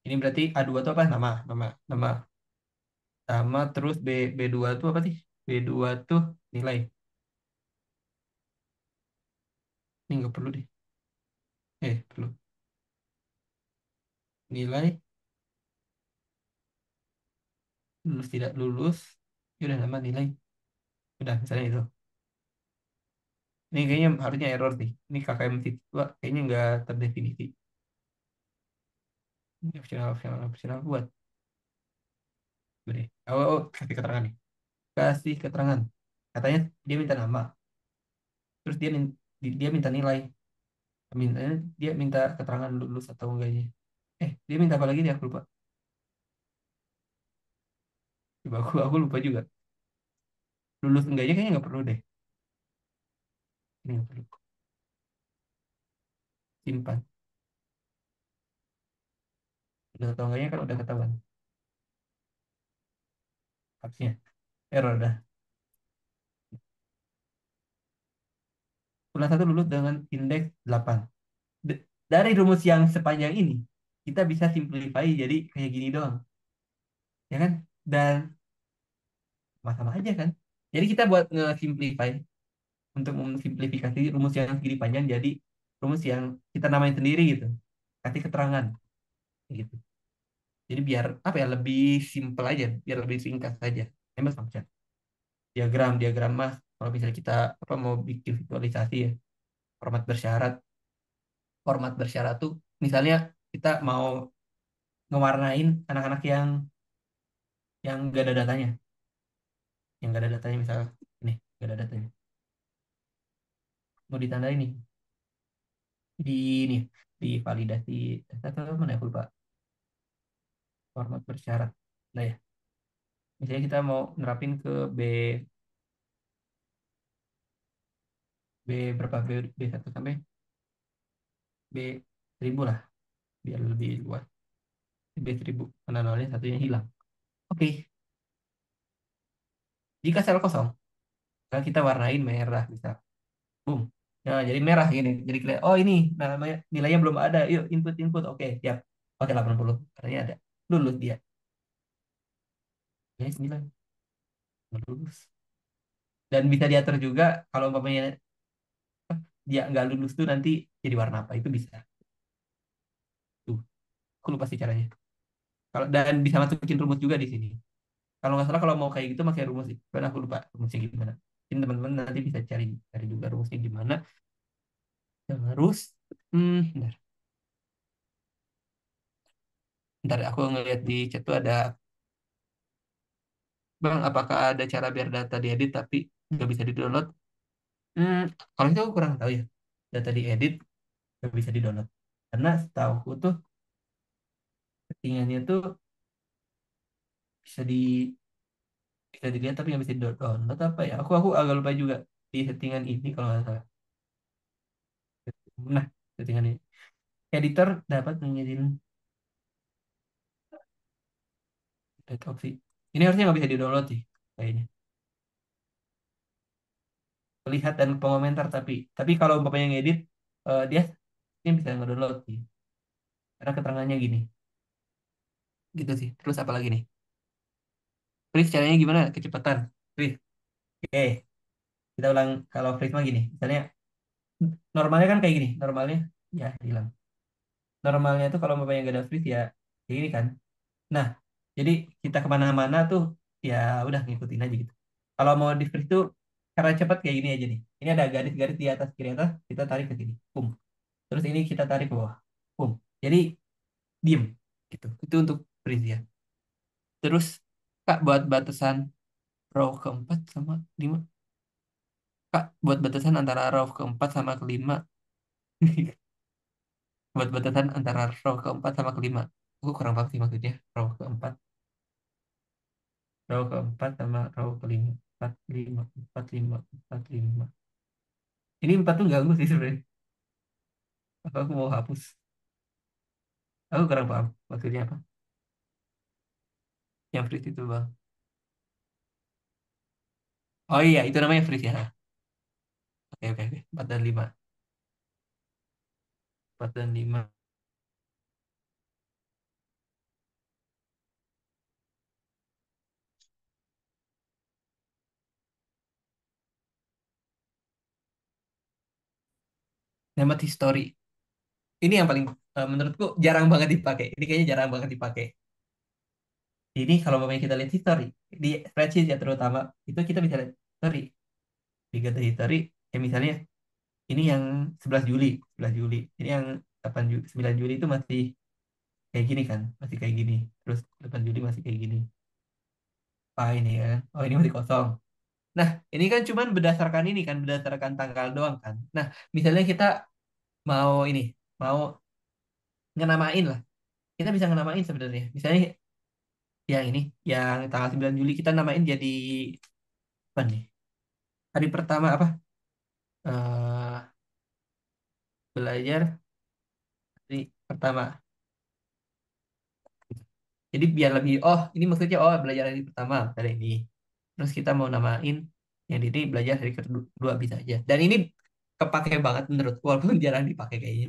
Ini berarti A2 itu apa nama nama nama sama terus B2 itu apa sih? B2 tuh nilai. Ini nggak perlu deh. Perlu nilai lulus tidak lulus. Ya udah nama nilai. Udah misalnya itu. Ini kayaknya harusnya error sih. Ini KKM siswa kayaknya nggak terdefinisi. Ini optional optional optional buat. Boleh. Kasih keterangan nih. Kasih keterangan. Katanya dia minta nama. Terus dia minta nilai. Dia minta keterangan lulus atau enggaknya. Dia minta apa lagi nih aku lupa. Coba aku lupa juga. Lulus enggaknya kayaknya nggak perlu deh. Ini nggak perlu. Simpan. Lulus atau enggaknya kan udah ketahuan. Harusnya. Error dah. Ulang satu lulus dengan indeks 8. Dari rumus yang sepanjang ini, kita bisa simplify jadi kayak gini doang. Ya kan? Dan sama aja kan? Jadi kita buat nge-simplify untuk memsimplifikasi rumus yang segini panjang jadi rumus yang kita namain sendiri gitu. Kasih keterangan gitu. Jadi biar apa ya lebih simple aja, biar lebih singkat saja. Emang function. Diagram mah kalau misalnya kita apa mau bikin visualisasi ya, format bersyarat. Format bersyarat tuh misalnya kita mau ngewarnain anak-anak yang gak ada datanya, yang gak ada datanya misal ini gak ada datanya. Mau ditandain nih di ini di validasi data atau mana aku lupa format bersyarat. Nah ya, misalnya kita mau nerapin ke B berapa B1 sampai B1000 lah biar lebih luas. B1000 karena nolnya satunya hilang. Oke, jika sel kosong, kan kita warnain merah bisa. Boom. Nah, jadi merah gini. Jadi kelihatan, oh ini namanya nilainya belum ada. Yuk input. Oke, siap. Oke 80. Katanya ada. Lulus dia. Ya 9. Lulus. Dan bisa diatur juga kalau umpamanya dia nggak lulus tuh nanti jadi warna apa itu bisa. Tuh, aku lupa sih caranya. Kalau dan bisa masukin rumus juga di sini. Kalau nggak salah kalau mau kayak gitu pakai rumus itu. Karena aku lupa rumusnya gimana. Ini teman-teman nanti bisa cari cari juga rumusnya gimana. Terus, bentar, bentar aku ngeliat di chat tuh ada, Bang, apakah ada cara biar data diedit tapi nggak bisa di-download? Hmm, kalau itu aku kurang tahu ya. Data diedit nggak bisa di-download. Karena setahuku tuh settingannya tuh bisa bisa dilihat tapi nggak bisa di-download apa ya? Aku agak lupa juga di settingan ini kalau nggak salah. Nah, settingan ini. Editor dapat menjadi data opsi. Ini harusnya nggak bisa di-download sih, kayaknya. Lihat dan pengomentar tapi kalau umpamanya ngedit dia ini bisa ngedownload sih. Karena keterangannya gini, gitu sih. Terus apa lagi nih? Freeze caranya gimana? Kecepatan. Freeze. Oke, kita ulang kalau freeze mah gini. Misalnya normalnya kan kayak gini. Normalnya ya hilang. Normalnya tuh kalau bapaknya gak ada freeze ya kayak gini kan. Nah, jadi kita kemana-mana tuh ya udah ngikutin aja gitu. Kalau mau di freeze tuh cara cepat kayak gini aja nih. Ini ada garis-garis di atas kiri atas, kita tarik ke sini. Boom. Terus ini kita tarik ke bawah. Boom. Jadi diem gitu. Itu untuk freeze ya. Terus Kak buat batasan row keempat sama lima. Kak buat batasan antara row keempat sama kelima. Buat batasan antara row keempat sama kelima. Aku kurang paham sih maksudnya. Row keempat, row keempat sama row kelima. Empat lima, empat lima, empat lima. Ini empat tuh ganggu sih sebenarnya. Apa aku mau hapus? Aku kurang paham maksudnya apa. Yang freeze itu bang. Oh iya, itu namanya freeze ya. Oke oke oke. Empat dan lima. Empat dan lima. Hemat history. Ini yang paling menurutku jarang banget dipakai. Ini kayaknya jarang banget dipakai. Ini kalau memang kita lihat history di spreadsheet ya terutama itu kita bisa lihat history. Jika ada history, ya misalnya ini yang 11 Juli, 11 Juli. Ini yang 8 Juli, 9 Juli itu masih kayak gini kan, masih kayak gini. Terus 8 Juli masih kayak gini. Ah ini ya, oh ini masih kosong. Nah, ini kan cuman berdasarkan ini kan, berdasarkan tanggal doang kan. Nah, misalnya kita mau ini, mau ngenamain lah. Kita bisa ngenamain sebenarnya. Misalnya yang ini, yang tanggal 9 Juli kita namain jadi apa nih? Hari pertama apa? Belajar hari pertama. Jadi biar lebih, oh ini maksudnya oh belajar hari pertama hari ini. Terus kita mau namain yang ini belajar hari kedua bisa aja. Dan ini kepake banget menurut walaupun jarang dipakai kayaknya.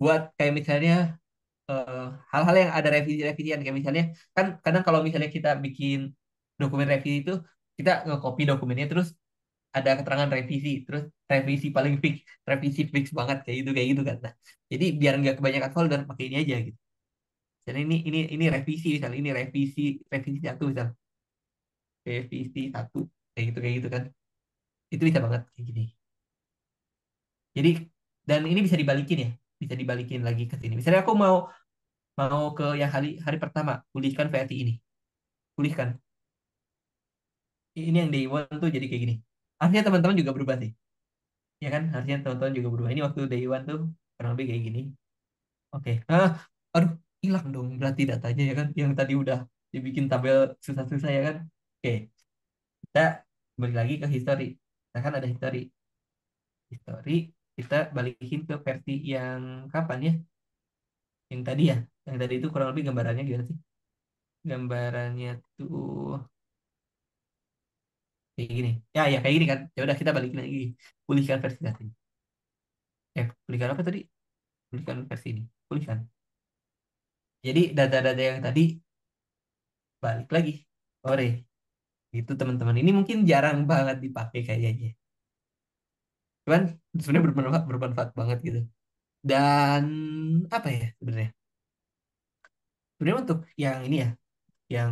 Buat kayak misalnya eh, hal-hal yang ada revisi-revisian kayak misalnya kan kadang kalau misalnya kita bikin dokumen revisi itu kita nge-copy dokumennya terus ada keterangan revisi terus revisi paling fix revisi fix banget kayak gitu kan. Nah, jadi biar nggak kebanyakan folder pakai ini aja gitu. Jadi ini revisi misalnya ini revisi revisi satu misal revisi satu kayak gitu kan itu bisa banget kayak gini. Jadi dan ini bisa dibalikin ya bisa dibalikin lagi ke sini. Misalnya aku mau mau ke yang hari hari pertama pulihkan versi ini pulihkan ini yang day one tuh jadi kayak gini. Harusnya teman-teman juga berubah sih ya kan harusnya teman-teman juga berubah. Ini waktu day one tuh kurang lebih kayak gini. Oke. Aduh hilang dong berarti datanya ya kan yang tadi udah dibikin tabel susah-susah ya kan. Oke. Kita kembali lagi ke history. Kita kan ada history. History kita balikin ke versi yang kapan ya? Yang tadi ya. Yang tadi itu kurang lebih gambarannya gimana sih? Gambarannya tuh kayak gini. Ya, ya kayak gini kan. Ya udah kita balikin lagi. Pulihkan versi tadi. Pulihkan apa tadi? Pulihkan versi ini. Pulihkan. Jadi data-data yang tadi balik lagi. Ore. Itu teman-teman. Ini mungkin jarang banget dipakai kayaknya. Cuman sebenarnya bermanfaat banget gitu. Dan apa ya sebenarnya? Sebenarnya untuk yang ini ya, yang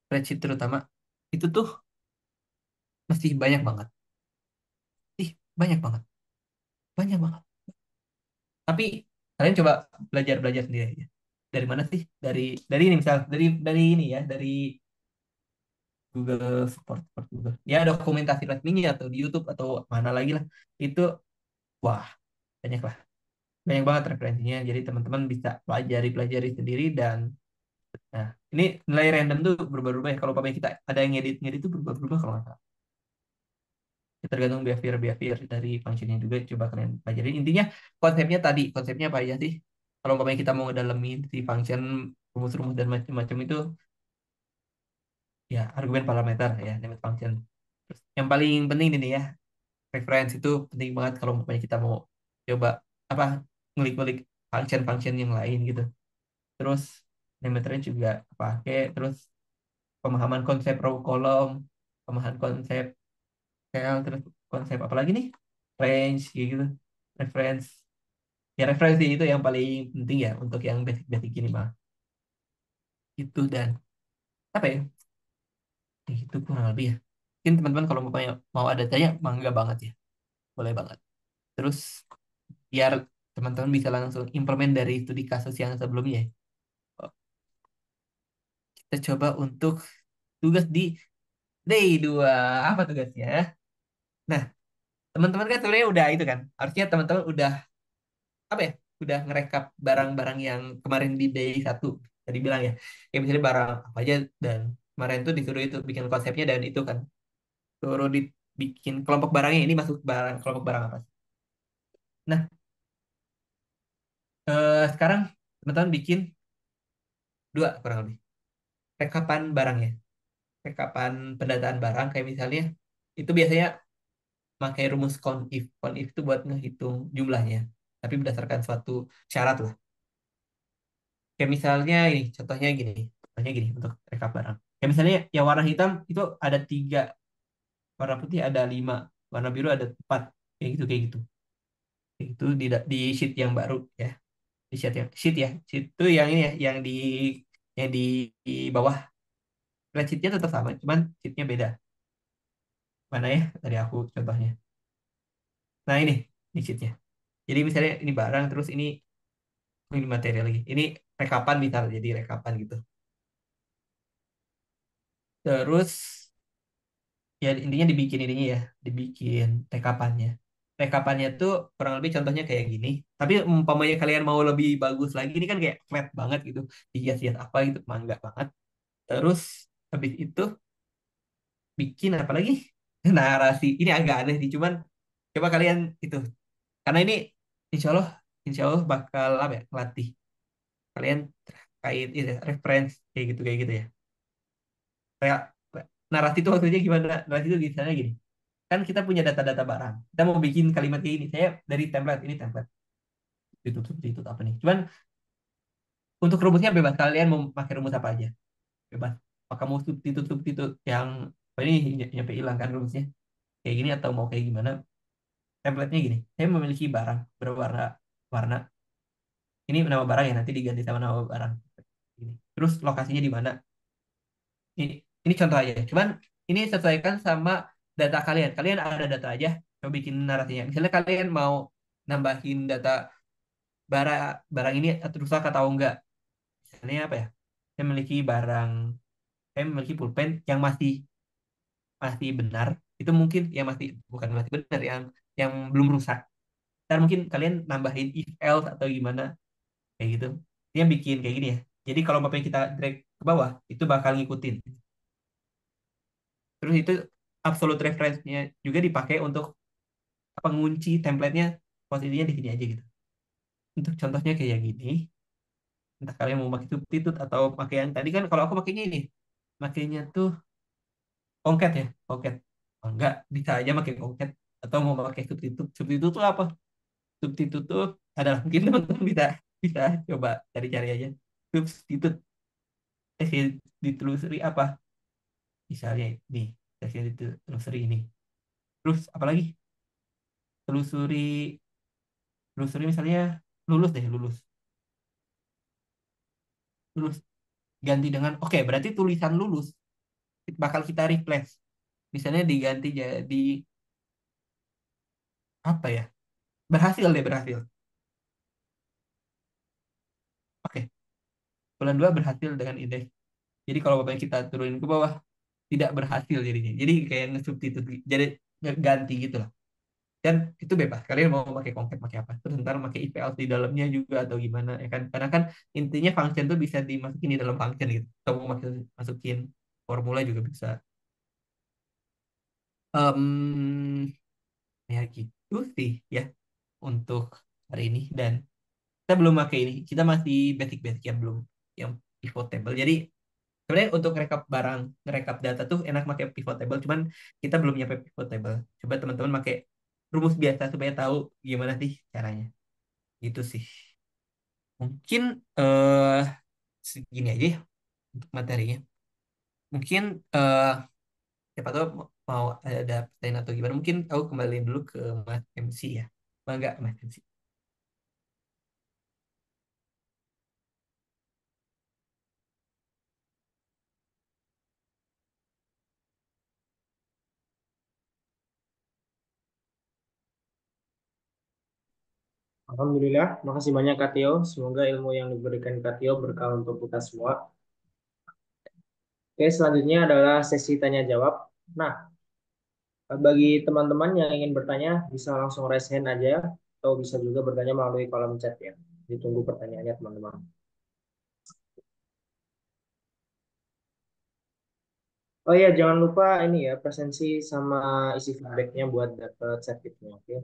spreadsheet terutama itu tuh masih banyak banget. Ih, banyak banget. Banyak banget. Tapi kalian coba belajar-belajar sendiri aja. Dari mana sih? Dari ini misal, dari ini ya, dari Google support Google. Ya dokumentasi resminya atau di YouTube atau mana lagi lah. Itu wah, banyak lah. Banyak banget referensinya. Jadi teman-teman bisa pelajari sendiri dan nah, ini nilai random tuh berubah-ubah ya. Kalau pakai kita ada yang ngedit tuh berubah-ubah kalau nggak salah. Ya, tergantung behavior dari functionnya juga coba kalian pelajari. Intinya konsepnya apa aja sih? Kalau umpamanya kita mau ngedalemin si function rumus-rumus dan macam-macam itu ya argumen parameter ya limit function. Terus yang paling penting ini ya reference itu penting banget kalau umpamanya kita mau coba apa ngulik-ngulik function-function yang lain gitu. Terus name range juga pakai, terus pemahaman konsep row kolom, pemahaman konsep cell, terus konsep apa lagi nih? Range kayak gitu. Reference. Ya referensi itu yang paling penting ya untuk yang basic-basic ini mah. Itu dan apa ya? Itu kurang lebih ya. Mungkin teman-teman kalau mau ada tanya, mangga banget ya. Boleh banget. Terus biar teman-teman bisa langsung implement dari studi kasus yang sebelumnya. Oh, kita coba untuk tugas di day 2. Apa tugasnya? Nah, teman-teman kan sebenarnya udah itu kan. Harusnya teman-teman udah apa ya? Udah ngerekap barang-barang yang kemarin di day 1 tadi bilang ya. Ya misalnya barang apa aja dan kemarin tuh disuruh itu bikin konsepnya dan itu kan suruh dibikin kelompok barangnya ini masuk barang kelompok barang apa. Nah, sekarang teman-teman bikin dua kurang lebih rekapan barangnya, rekapan pendataan barang kayak misalnya itu biasanya pakai rumus count if. Count if itu buat ngehitung jumlahnya, tapi berdasarkan suatu syarat lah. Kayak misalnya ini, contohnya gini untuk rekap barang. Kayak misalnya yang warna hitam itu ada 3, warna putih ada 5, warna biru ada 4, kayak gitu. Kayak gitu di sheet yang baru ya, di sheet itu yang ini ya, yang di bawah. Sheetnya tetap sama, cuman sheetnya beda. Mana ya? Tadi aku contohnya. Nah ini sheetnya. Jadi misalnya ini barang, terus ini materi lagi. Ini rekapan misal, jadi rekapan gitu. Terus ya intinya dibikin ininya ya, dibikin rekapannya. Rekapannya tuh kurang lebih contohnya kayak gini. Tapi umpamanya kalian mau lebih bagus lagi, ini kan kayak flat banget gitu. Dihias-hias apa gitu, mangga banget. Terus habis itu bikin apa lagi? Narasi. Ini agak aneh sih, cuman coba kalian itu. Karena ini insya Allah, insya Allah bakal apa ya, latih kalian terkait itu ya, reference kayak gitu ya. Kayak narasi itu maksudnya gimana? Narasi itu misalnya gini. Kan kita punya data-data barang. Kita mau bikin kalimat kayak gini. Saya dari template, ini template. Itu apa nih? Cuman untuk rumusnya bebas. Kalian mau pakai rumus apa aja. Bebas. Apakah mau substitut yang apa ini nyampe hilang kan rumusnya. Kayak gini atau mau kayak gimana. Template-nya gini. Saya memiliki barang berwarna warna. Ini nama barang ya nanti diganti sama nama barang. Ini. Terus lokasinya di mana? Ini contoh aja. Cuman ini sesuaikan sama data kalian. Kalian ada data aja. Coba bikin narasinya. Misalnya kalian mau nambahin data barang barang ini rusak atau enggak. Misalnya apa ya? Saya memiliki pulpen yang masih masih benar. Itu mungkin yang masih bukan masih benar yang belum rusak. Ntar mungkin kalian nambahin if else atau gimana kayak gitu. Dia bikin kayak gini ya. Jadi kalau mapping kita drag ke bawah, itu bakal ngikutin. Terus itu absolute reference-nya juga dipakai untuk pengunci template-nya posisinya di sini aja gitu. Untuk contohnya kayak gini, entah kalian mau pakai substitute atau pakai yang tadi kan kalau aku pakainya ini, makainya tuh concat ya, concat. Oh, enggak, bisa aja pakai concat atau mau pakai substitute. Substitute tuh apa? Substitute tuh adalah mungkin teman-teman bisa bisa coba cari-cari aja. Substitute ditelusuri apa? Misalnya nih, ditelusuri ini. Terus apalagi? Telusuri telusuri misalnya lulus deh, lulus. Lulus ganti dengan oke berarti tulisan lulus bakal kita replace misalnya diganti jadi apa ya, berhasil deh, berhasil. Oke, bulan 2 berhasil dengan indeks, jadi kalau bapaknya kita turunin ke bawah tidak berhasil jadinya, jadi kayak nge-substitute jadi ganti gitu lah. Dan itu bebas kalian mau pakai konkret pakai apa, terus ntar pakai if else di dalamnya juga atau gimana ya kan, karena kan intinya function tuh bisa dimasukin di dalam function gitu, atau mau masukin formula juga bisa. Ya gitu sih ya untuk hari ini, dan kita belum pakai ini, kita masih basic-basic yang belum yang pivot table. Jadi sebenarnya untuk rekap barang, ngerekap data tuh enak pakai pivot table, cuman kita belum nyampe pivot table. Coba teman-teman pakai rumus biasa supaya tahu gimana sih caranya. Gitu sih. Mungkin eh segini aja ya untuk materinya. Mungkin eh siapa tahu mau ada pertanyaan atau gimana. Mungkin aku kembaliin dulu ke Mas MC ya. Enggak, Mas MC. Alhamdulillah, makasih banyak Kak Tio. Semoga ilmu yang diberikan Kak Tio berkah untuk kita semua. Oke, selanjutnya adalah sesi tanya jawab. Nah, bagi teman-teman yang ingin bertanya, bisa langsung raise hand aja, atau bisa juga bertanya melalui kolom chat ya. Ditunggu pertanyaannya teman-teman. Oh iya, jangan lupa ini ya, presensi sama isi feedbacknya buat dapet sertifikatnya, oke?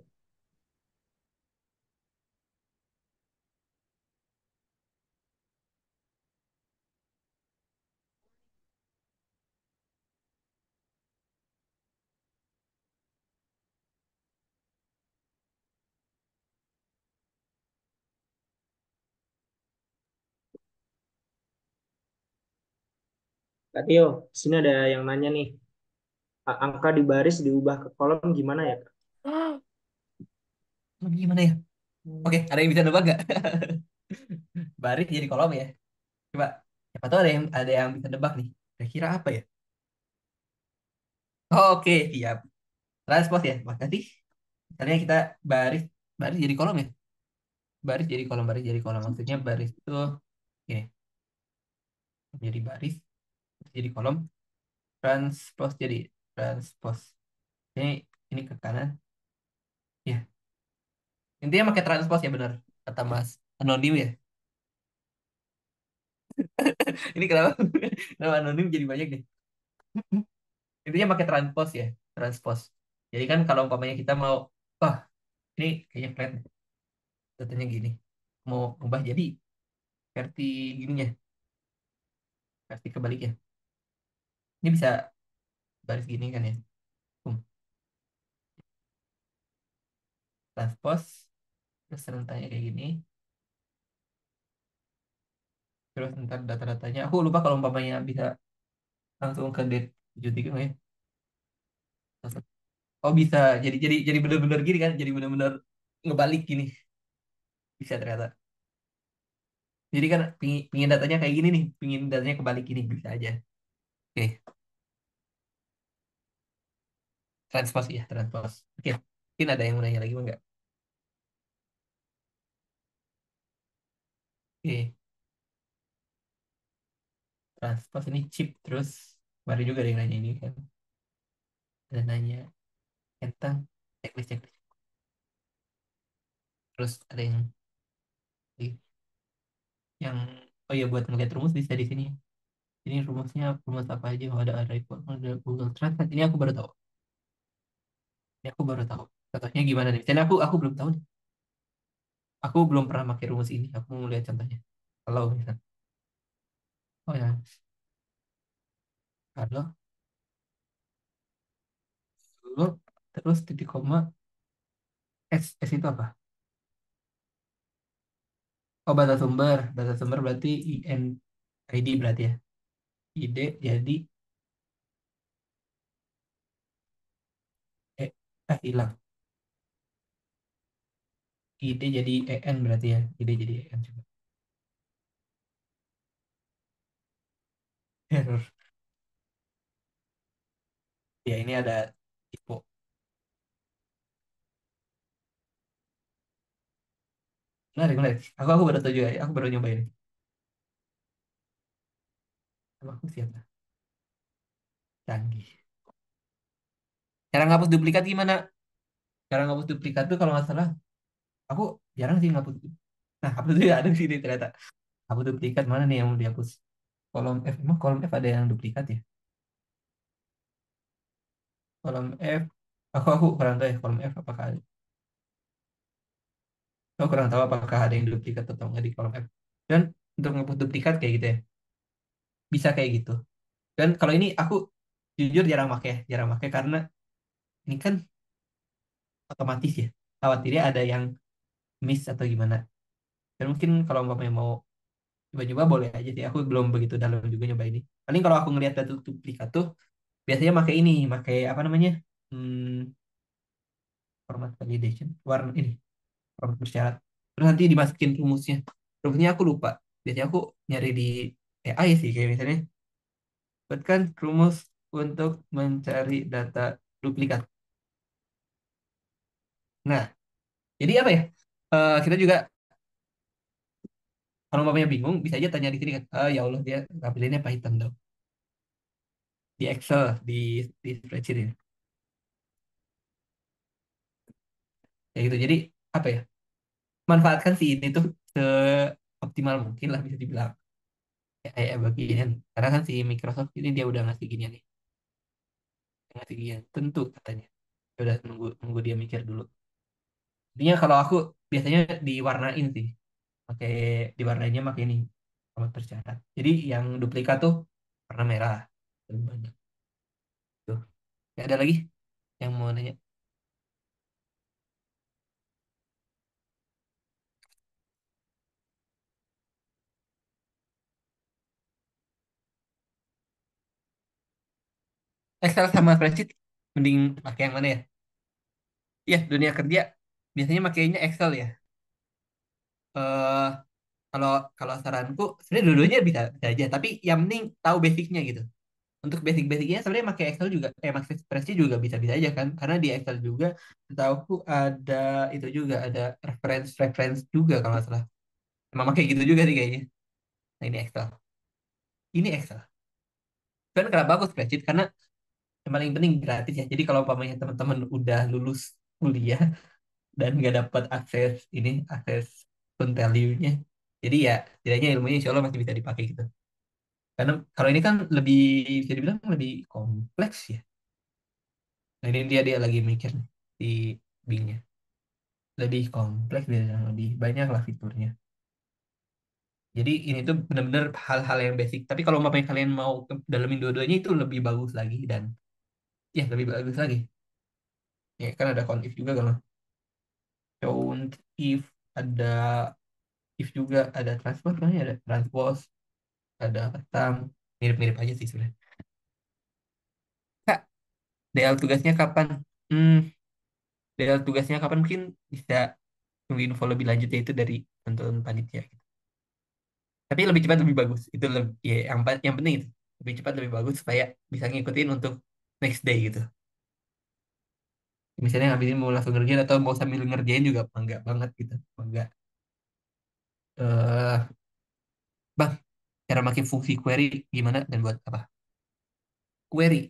Kak Tio, di sini ada yang nanya nih, angka di baris diubah ke kolom gimana ya, Kak? Gimana ya? Oke, ada yang bisa nebak nggak? Baris jadi kolom ya. Coba, siapa tahu ada yang bisa nebak nih. Kira-kira apa ya? Oke, siap. Transpose ya, makasih. Misalnya kita baris baris jadi kolom ya. Baris jadi kolom. Maksudnya baris itu ini jadi baris, jadi kolom. Transpose jadi transpose. Ini ke kanan. Ya, intinya pakai transpose ya benar. Kata Mas Anonim ya. Ini kenapa? Kenapa anonim jadi banyak nih? Intinya pakai transpose ya, transpose. Jadi kan kalau umpamanya kita mau, wah ini kayaknya flat nih, datanya gini. Mau ubah jadi versi gininya, versi kebalik ya. Ini bisa baris gini kan ya. Boom. Transpose, terus rentangnya kayak gini. Terus ntar data-datanya, aku lupa kalau umpamanya bisa langsung ke date 73 nggak ya? Oh bisa, jadi bener-bener gini kan, jadi bener-bener ngebalik gini. Bisa ternyata. Jadi kan pingin datanya kayak gini nih, pingin datanya kebalik gini bisa aja. Oke, transpose ya, transpose. Oke, mungkin ada yang mau nanya lagi mau nggak? Oke, transpose ini chip terus baru juga ada yang nanya ini kan. Ada nanya tentang checklist. Terus ada yang oh ya buat ngeliat rumus bisa di sini. Ini rumusnya rumus apa aja? Oh, ada report, ada Google Translate. Ini aku baru tahu. Ini aku baru tahu. Contohnya gimana nih? Dan aku belum tahu nih. Aku belum pernah pakai rumus ini. Aku mau lihat contohnya. Kalau misal, oh ya, kalau dulu terus titik koma S itu apa? Oh bahasa sumber berarti IN ID berarti ya. ID jadi eh hilang. ID jadi EN berarti ya. ID jadi EN coba. Error. Ya ini ada typo. Menarik. Aku baru tahu juga. Aku baru nyobain. Sama aku siapa? Canggih. Cara ngapus duplikat gimana? Cara ngapus duplikat tuh kalau nggak salah, aku jarang sih ngapus. Nah, hapus itu ada di sini ternyata. Hapus duplikat mana nih yang mau dihapus? Kolom F, emang kolom F ada yang duplikat ya? Kolom F, aku kurang tahu ya kolom F apakah ada. Aku kurang tahu apakah ada yang duplikat atau nggak di kolom F. Dan untuk ngapus duplikat kayak gitu ya, bisa kayak gitu. Dan kalau ini aku jujur jarang pakai karena ini kan otomatis ya. Khawatirnya ada yang miss atau gimana. Dan mungkin kalau umpamanya mau coba-coba boleh aja sih. Aku belum begitu dalam juga nyoba ini. Paling kalau aku ngelihat data duplikat tuh biasanya pakai ini, pakai apa namanya? Hmm, format validation, warna ini, format bersyarat. Terus nanti dimasukin rumusnya. Rumusnya aku lupa. Biasanya aku nyari di AI sih, kayak misalnya buatkan rumus untuk mencari data duplikat. Nah, jadi apa ya? Kita juga kalau mamanya bingung bisa aja tanya di sini kan. Ah, ya Allah dia ngambilinnya Python dong. Di Excel, di spreadsheet ini. Ya gitu. Jadi apa ya? Manfaatkan si ini tuh seoptimal mungkin lah bisa dibilang. Ya bagian. Karena kan si Microsoft ini dia udah ngasih gini nih. Ngasih gini tentu katanya. Ya udah nunggu nunggu dia mikir dulu. Intinya kalau aku biasanya diwarnain sih. Pakai diwarnainnya pakai ini format persyarat. Jadi yang duplikat tuh warna merah. Lebih banyak. Tuh. Ya, ada lagi yang mau nanya. Excel sama spreadsheet mending pakai yang mana ya? Iya, dunia kerja biasanya makainya Excel ya. eh kalau kalau saranku sebenarnya dua-duanya bisa, bisa aja, tapi yang penting tahu basicnya gitu. Untuk basic-basicnya sebenarnya pakai Excel juga, pakai spreadsheet juga bisa-bisa aja kan, karena di Excel juga setahuku ada itu juga ada reference juga kalau nggak salah. Emang pakai gitu juga sih kayaknya. Nah ini Excel, ini Excel. Kan kenapa bagus spreadsheet karena yang paling penting gratis ya. Jadi kalau umpamanya teman-teman udah lulus kuliah dan nggak dapat akses ini, akses fund value-nya, jadi ya setidaknya ilmunya insya Allah masih bisa dipakai gitu. Karena kalau ini kan lebih bisa dibilang lebih kompleks ya. Nah ini dia lagi mikir nih di Bing-nya. Lebih kompleks dan lebih banyak lah fiturnya. Jadi ini tuh benar-benar hal-hal yang basic. Tapi kalau umpamanya kalian mau dalamin dua-duanya itu lebih bagus lagi dan ya lebih bagus lagi. Ya kan ada count if juga kan. Count if ada if juga ada transpose kan ya, ada transpose, ada tam, mirip-mirip aja sih sebenarnya. Kak, DL tugasnya kapan? Hmm, DL tugasnya kapan mungkin bisa tunggu info lebih lanjutnya itu dari teman panitia gitu. Tapi lebih cepat lebih bagus. Itu lebih ya, yang penting itu. Lebih cepat lebih bagus supaya bisa ngikutin untuk next day gitu. Misalnya ngabisin mau langsung ngerjain atau mau sambil ngerjain juga enggak banget gitu. Enggak. Eh, Bang, cara makin fungsi query gimana dan buat apa? Query.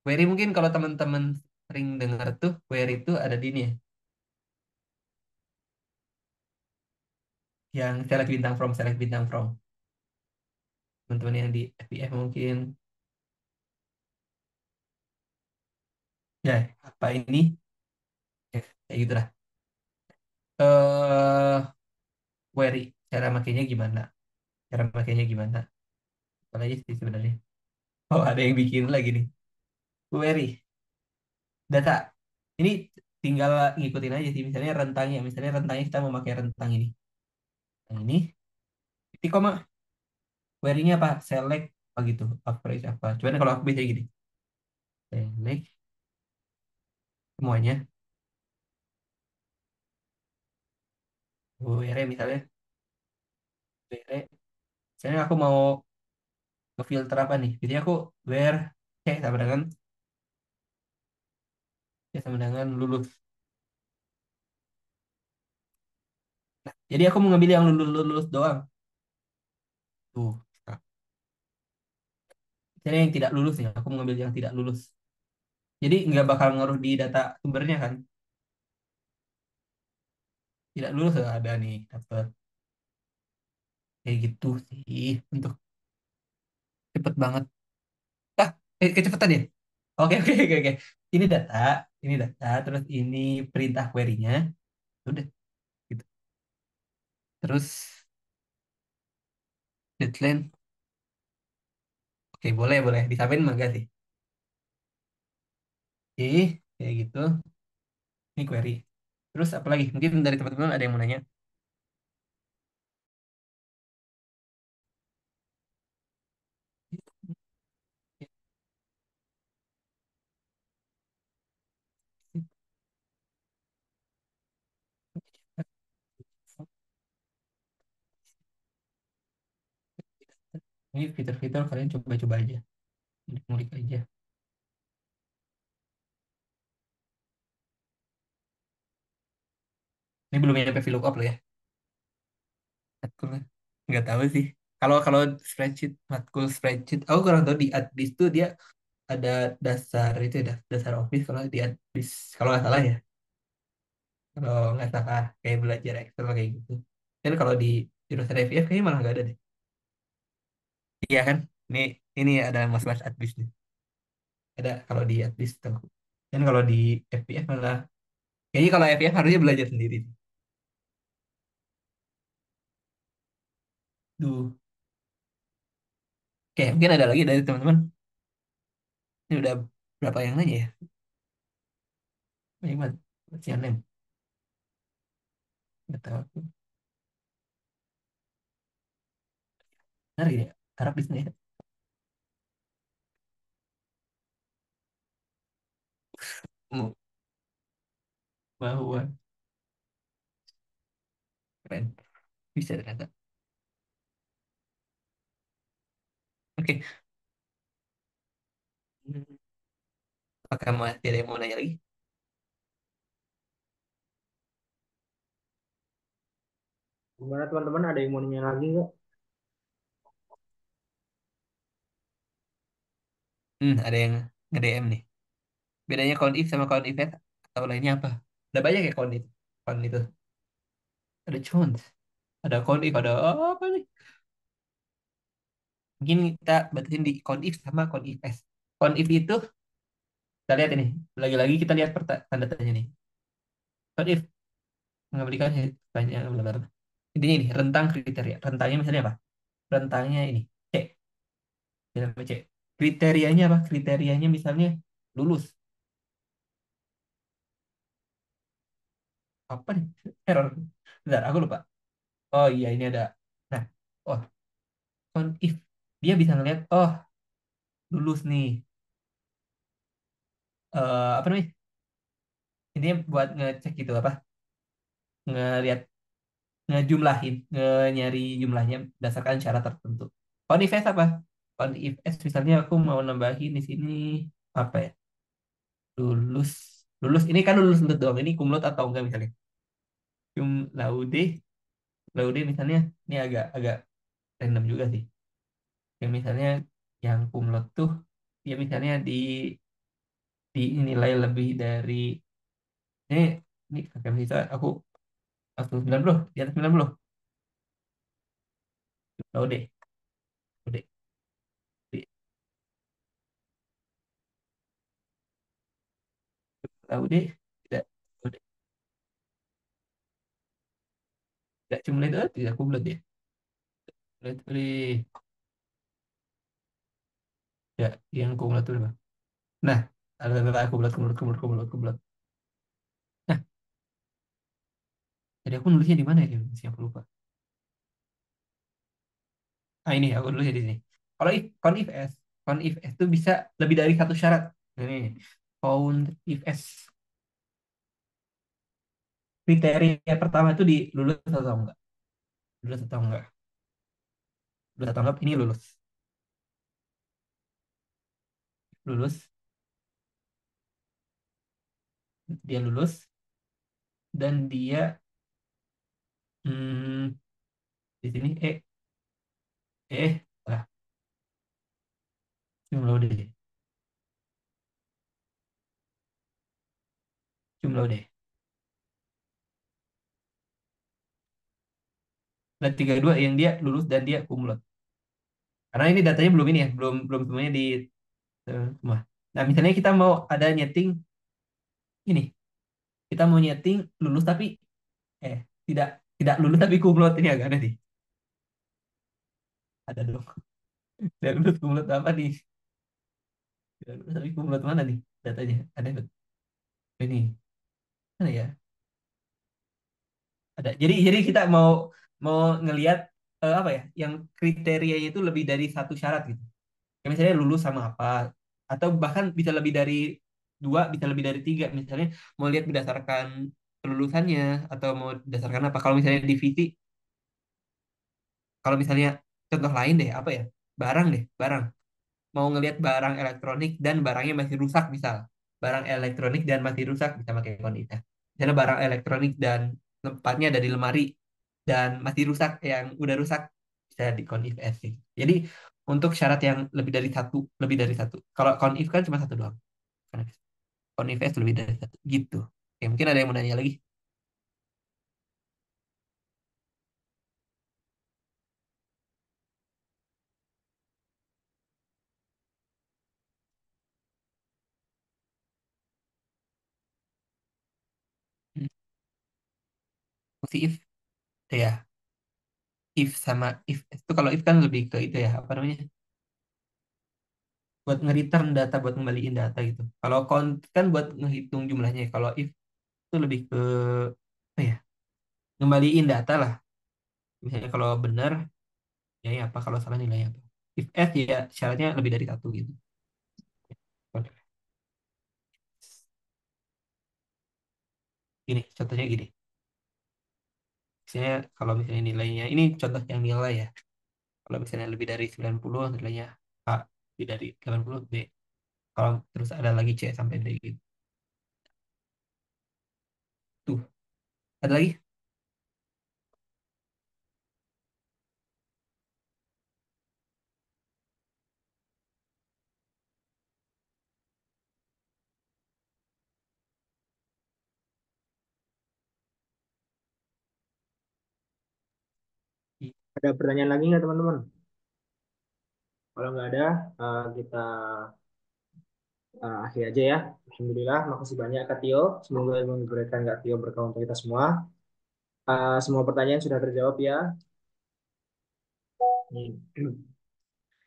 Query mungkin kalau teman-teman sering dengar tuh query itu ada di ini ya, yang select bintang from. Teman-teman yang di FPF mungkin ya apa ini? Ya, kayak gitu lah. Eh Query cara makainya gimana? Cara makainya gimana? Apalagi sih sebenarnya. Oh, ada yang bikin lagi nih. Query data. Ini tinggal ngikutin aja sih. Misalnya rentangnya kita mau pakai rentang ini. Nah, ini titik koma. Query-nya apa? Select apa gitu. Average apa. Cuman kalau aku biasanya gini. Select semuanya. Query misalnya. Query. Misalnya aku mau ngefilter apa nih? Jadi aku where C sama dengan lulus. Jadi aku mau ngambil yang lulus doang. Tuh. Nah, misalnya yang tidak lulus ya. Aku mau ngambil yang tidak lulus. Jadi nggak bakal ngaruh di data sumbernya kan. Tidak lulus ya ada nih dapat kayak gitu sih untuk cepet banget. Ah, kecepatan ya. Oke oke oke oke. Ini data, terus ini perintah query-nya, udah gitu. Terus deadline, oke boleh boleh disampaikan mah sih. Oke, kayak gitu. Ini query. Terus apa lagi? Mungkin dari teman-teman ada yang mau nanya? Ini fitur-fitur kalian coba-coba aja, ngulik aja. Ini belum nyampe VLOOKUP loh ya. Matkul kan? Nggak tahu sih. Kalau kalau spreadsheet, matkul spreadsheet, aku kurang tahu di Adbis tuh dia ada dasar itu ya, dasar Office kalau di Adbis, kalau nggak salah ya. Kalau nggak salah kayak belajar Excel kayak gitu. Dan kalau di jurusan FIF kayaknya malah nggak ada deh. Iya kan? Ini ada mas-mas Adbis nih. Ada kalau di Adbis tuh. Dan kalau di FIF malah, kayaknya kalau FIF harusnya belajar sendiri. Duh. Oke, mungkin ada lagi dari teman-teman. Ini udah berapa yang nanya ya? Banyak banget. What's your name? Nggak tahu aku. Benar ya? Arab di sini ya? Mau bahwa keren. Bisa ternyata. Oke. Hmm, apakah masih ada yang mau nanya lagi? Gimana teman-teman, ada yang mau nanya lagi nggak? Ada yang nge-DM nih. Bedanya count if sama count event atau lainnya apa? Ada banyak ya count itu. Count itu. Ada count. Ada count if, ada apa nih? Mungkin kita batasin di count if sama count if s. Count if itu kita lihat ini. Lagi-lagi kita lihat tanda tanya nih. Count if mengabadikan tanya bla bla bla. Intinya ini rentang kriteria. Rentangnya misalnya apa? Rentangnya ini C. Misalnya C. Kriterianya apa? Kriterianya misalnya lulus. Apa nih? Error. Bentar, aku lupa. Oh iya, ini ada. Nah, oh, on if dia bisa ngeliat, oh, lulus nih. Apa namanya? Ini buat ngecek gitu apa? Ngeliat, ngejumlahin, nyari jumlahnya berdasarkan syarat tertentu. On if S apa? On if S misalnya aku mau nambahin di sini apa ya? Lulus. Lulus ini kan lulus lulus doang. Ini kumlot atau enggak misalnya? Cum laude, laude misalnya ini agak agak random juga sih. Yang misalnya yang kumlot tuh ya misalnya dinilai lebih dari ini ini kakak bisa aku langsung 90 di atas 90 tahu deh tahu deh. Tahu deh tidak tahu deh tidak cuma itu tidak aku belum deh boleh ya yang aku belum tuh nah ada aku belum aku belum nah jadi aku nulisnya di mana ya sih aku lupa ini aku nulisnya di sini kalau if count if s itu bisa lebih dari satu syarat ini count if s kriteria pertama itu di lulus atau enggak lulus atau enggak lulus atau enggak ini lulus lulus dia lulus dan dia hmm, di sini lah jumlah deh jumlah deh dan 32 yang dia lulus dan dia kumlot karena ini datanya belum ini ya belum belum semuanya di semua. Nah misalnya kita mau ada nyeting ini kita mau nyeting lulus tapi eh tidak tidak lulus tapi kumlot ini agak aneh sih ada dong tidak lulus kumlot apa nih tidak lulus tapi kumlot mana nih datanya ada nggak ini mana ya Ada. Jadi kita mau mau ngelihat apa ya, yang kriterianya itu lebih dari satu syarat gitu. Ya, misalnya lulus sama apa, atau bahkan bisa lebih dari dua, bisa lebih dari tiga. Misalnya mau lihat berdasarkan kelulusannya atau mau berdasarkan apa. Kalau misalnya divisi, kalau misalnya contoh lain deh, apa ya? Barang deh, barang. Mau ngelihat barang elektronik dan barangnya masih rusak misal. Barang elektronik dan masih rusak bisa pakai Konita. Misalnya barang elektronik dan tempatnya ada di lemari dan masih rusak, yang udah rusak bisa di Konif S gitu. Jadi untuk syarat yang lebih dari satu, lebih dari satu. Kalau Konif kan cuma satu doang. Konif S lebih dari satu gitu. Oke, mungkin ada yang mau nanya lagi. Hmm. Fungsi if ya, if sama if itu, kalau if kan lebih ke itu ya, apa namanya, buat nge-return data, buat ngembaliin data gitu. Kalau count kan buat ngehitung jumlahnya. Kalau if itu lebih ke apa ya, ngembaliin data lah. Misalnya kalau benar ya, ya apa, kalau salah nilainya apa. If else ya syaratnya lebih dari satu gitu. Gini contohnya gini. Misalnya kalau misalnya nilainya ini, contoh yang nilai ya. Kalau misalnya lebih dari 90 nilainya A, lebih dari 80 B. Kalau terus ada lagi C sampai D gitu. Tuh, ada lagi? Ada pertanyaan lagi nggak teman-teman? Kalau nggak ada, kita akhir aja ya. Alhamdulillah, makasih banyak Kak Tio. Semoga memberikan Kak Tio berkah untuk kita semua. Semua pertanyaan sudah terjawab ya.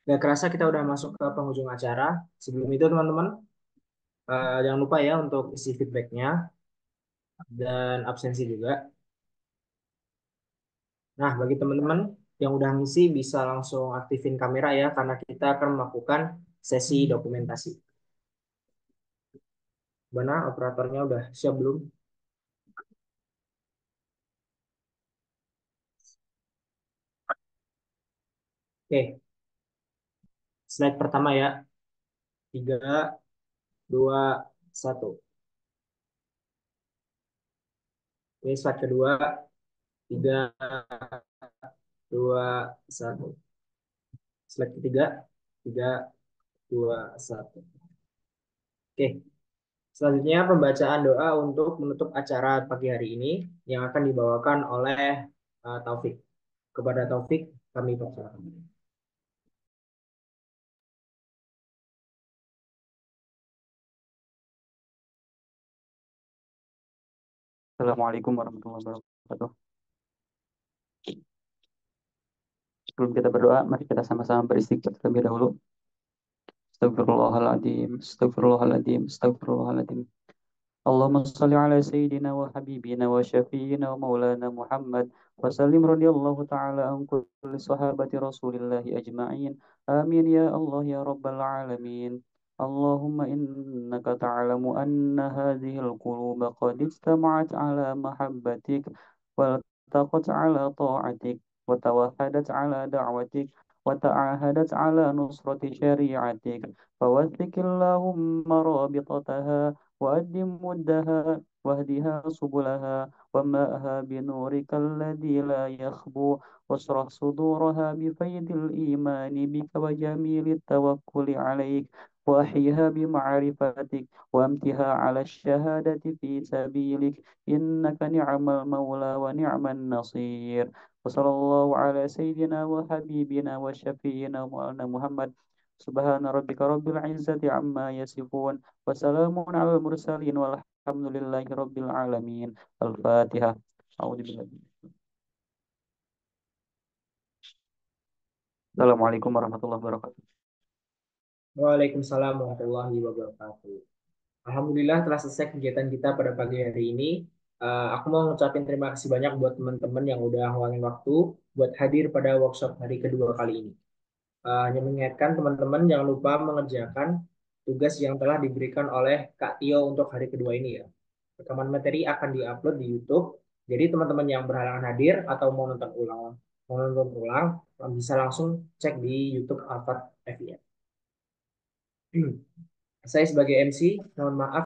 Gak kerasa kita udah masuk ke penghujung acara. Sebelum itu teman-teman, jangan lupa ya untuk isi feedbacknya dan absensi juga. Nah, bagi teman-teman yang udah ngisi bisa langsung aktifin kamera ya, karena kita akan melakukan sesi dokumentasi. Mana operatornya udah siap belum? Oke, slide pertama ya. 3, 2, 1. Ini slide kedua. 3, 2, 1. Slide ketiga. 3, 2, 1. Oke, selanjutnya pembacaan doa untuk menutup acara pagi hari ini yang akan dibawakan oleh Taufik. Kepada Taufik, kami persilakan. Assalamualaikum warahmatullahi wabarakatuh. Sebelum kita berdoa, mari kita sama-sama beristighfar terlebih dahulu. Astagfirullahaladzim, astagfirullahaladzim, astagfirullahaladzim. اللهم صل على سيدنا وحبيبنا وشفينا ومولانا محمد وسلم رضي الله تعالى عن كل صحابة رسول الله أجمعين آمين يا الله يا رب العالمين اللهم إنك تعلم أن هذه القلوب قد اجتمعت على محبتك والتقت على طاعتك وتوحدت على دعوتك وتعاهدت على نصرة شريعتك فوثق اللهم رابطتها وأدم ودها واهدها سبلها وماءها بنورك الذي لا يخبو واشرح صدورها بفيض الإيمان بك وجميل التوكل عليك وأحيها بمعرفتك وامتها على الشهادة في سبيلك إنك نعم المولى ونعم النصير وصلى الله على سيدنا وحبيبنا وشفينا مولانا محمد سبحان ربك رب العزة عما يصفون وسلام على المرسلين والحمد لله رب العالمين الفاتحة أعوذ بالله السلام عليكم ورحمة الله وبركاته. Waalaikumsalam warahmatullahi wabarakatuh. Alhamdulillah telah selesai kegiatan kita pada pagi hari ini. Aku mau ngucapin terima kasih banyak buat teman-teman yang udah ngeluangin waktu buat hadir pada workshop hari kedua kali ini. Hanya mengingatkan teman-teman jangan lupa mengerjakan tugas yang telah diberikan oleh Kak Tio untuk hari kedua ini ya. Rekaman materi akan diupload di YouTube. Jadi teman-teman yang berhalangan hadir atau mau nonton ulang bisa langsung cek di YouTube Alfat FIF. Saya sebagai MC, mohon maaf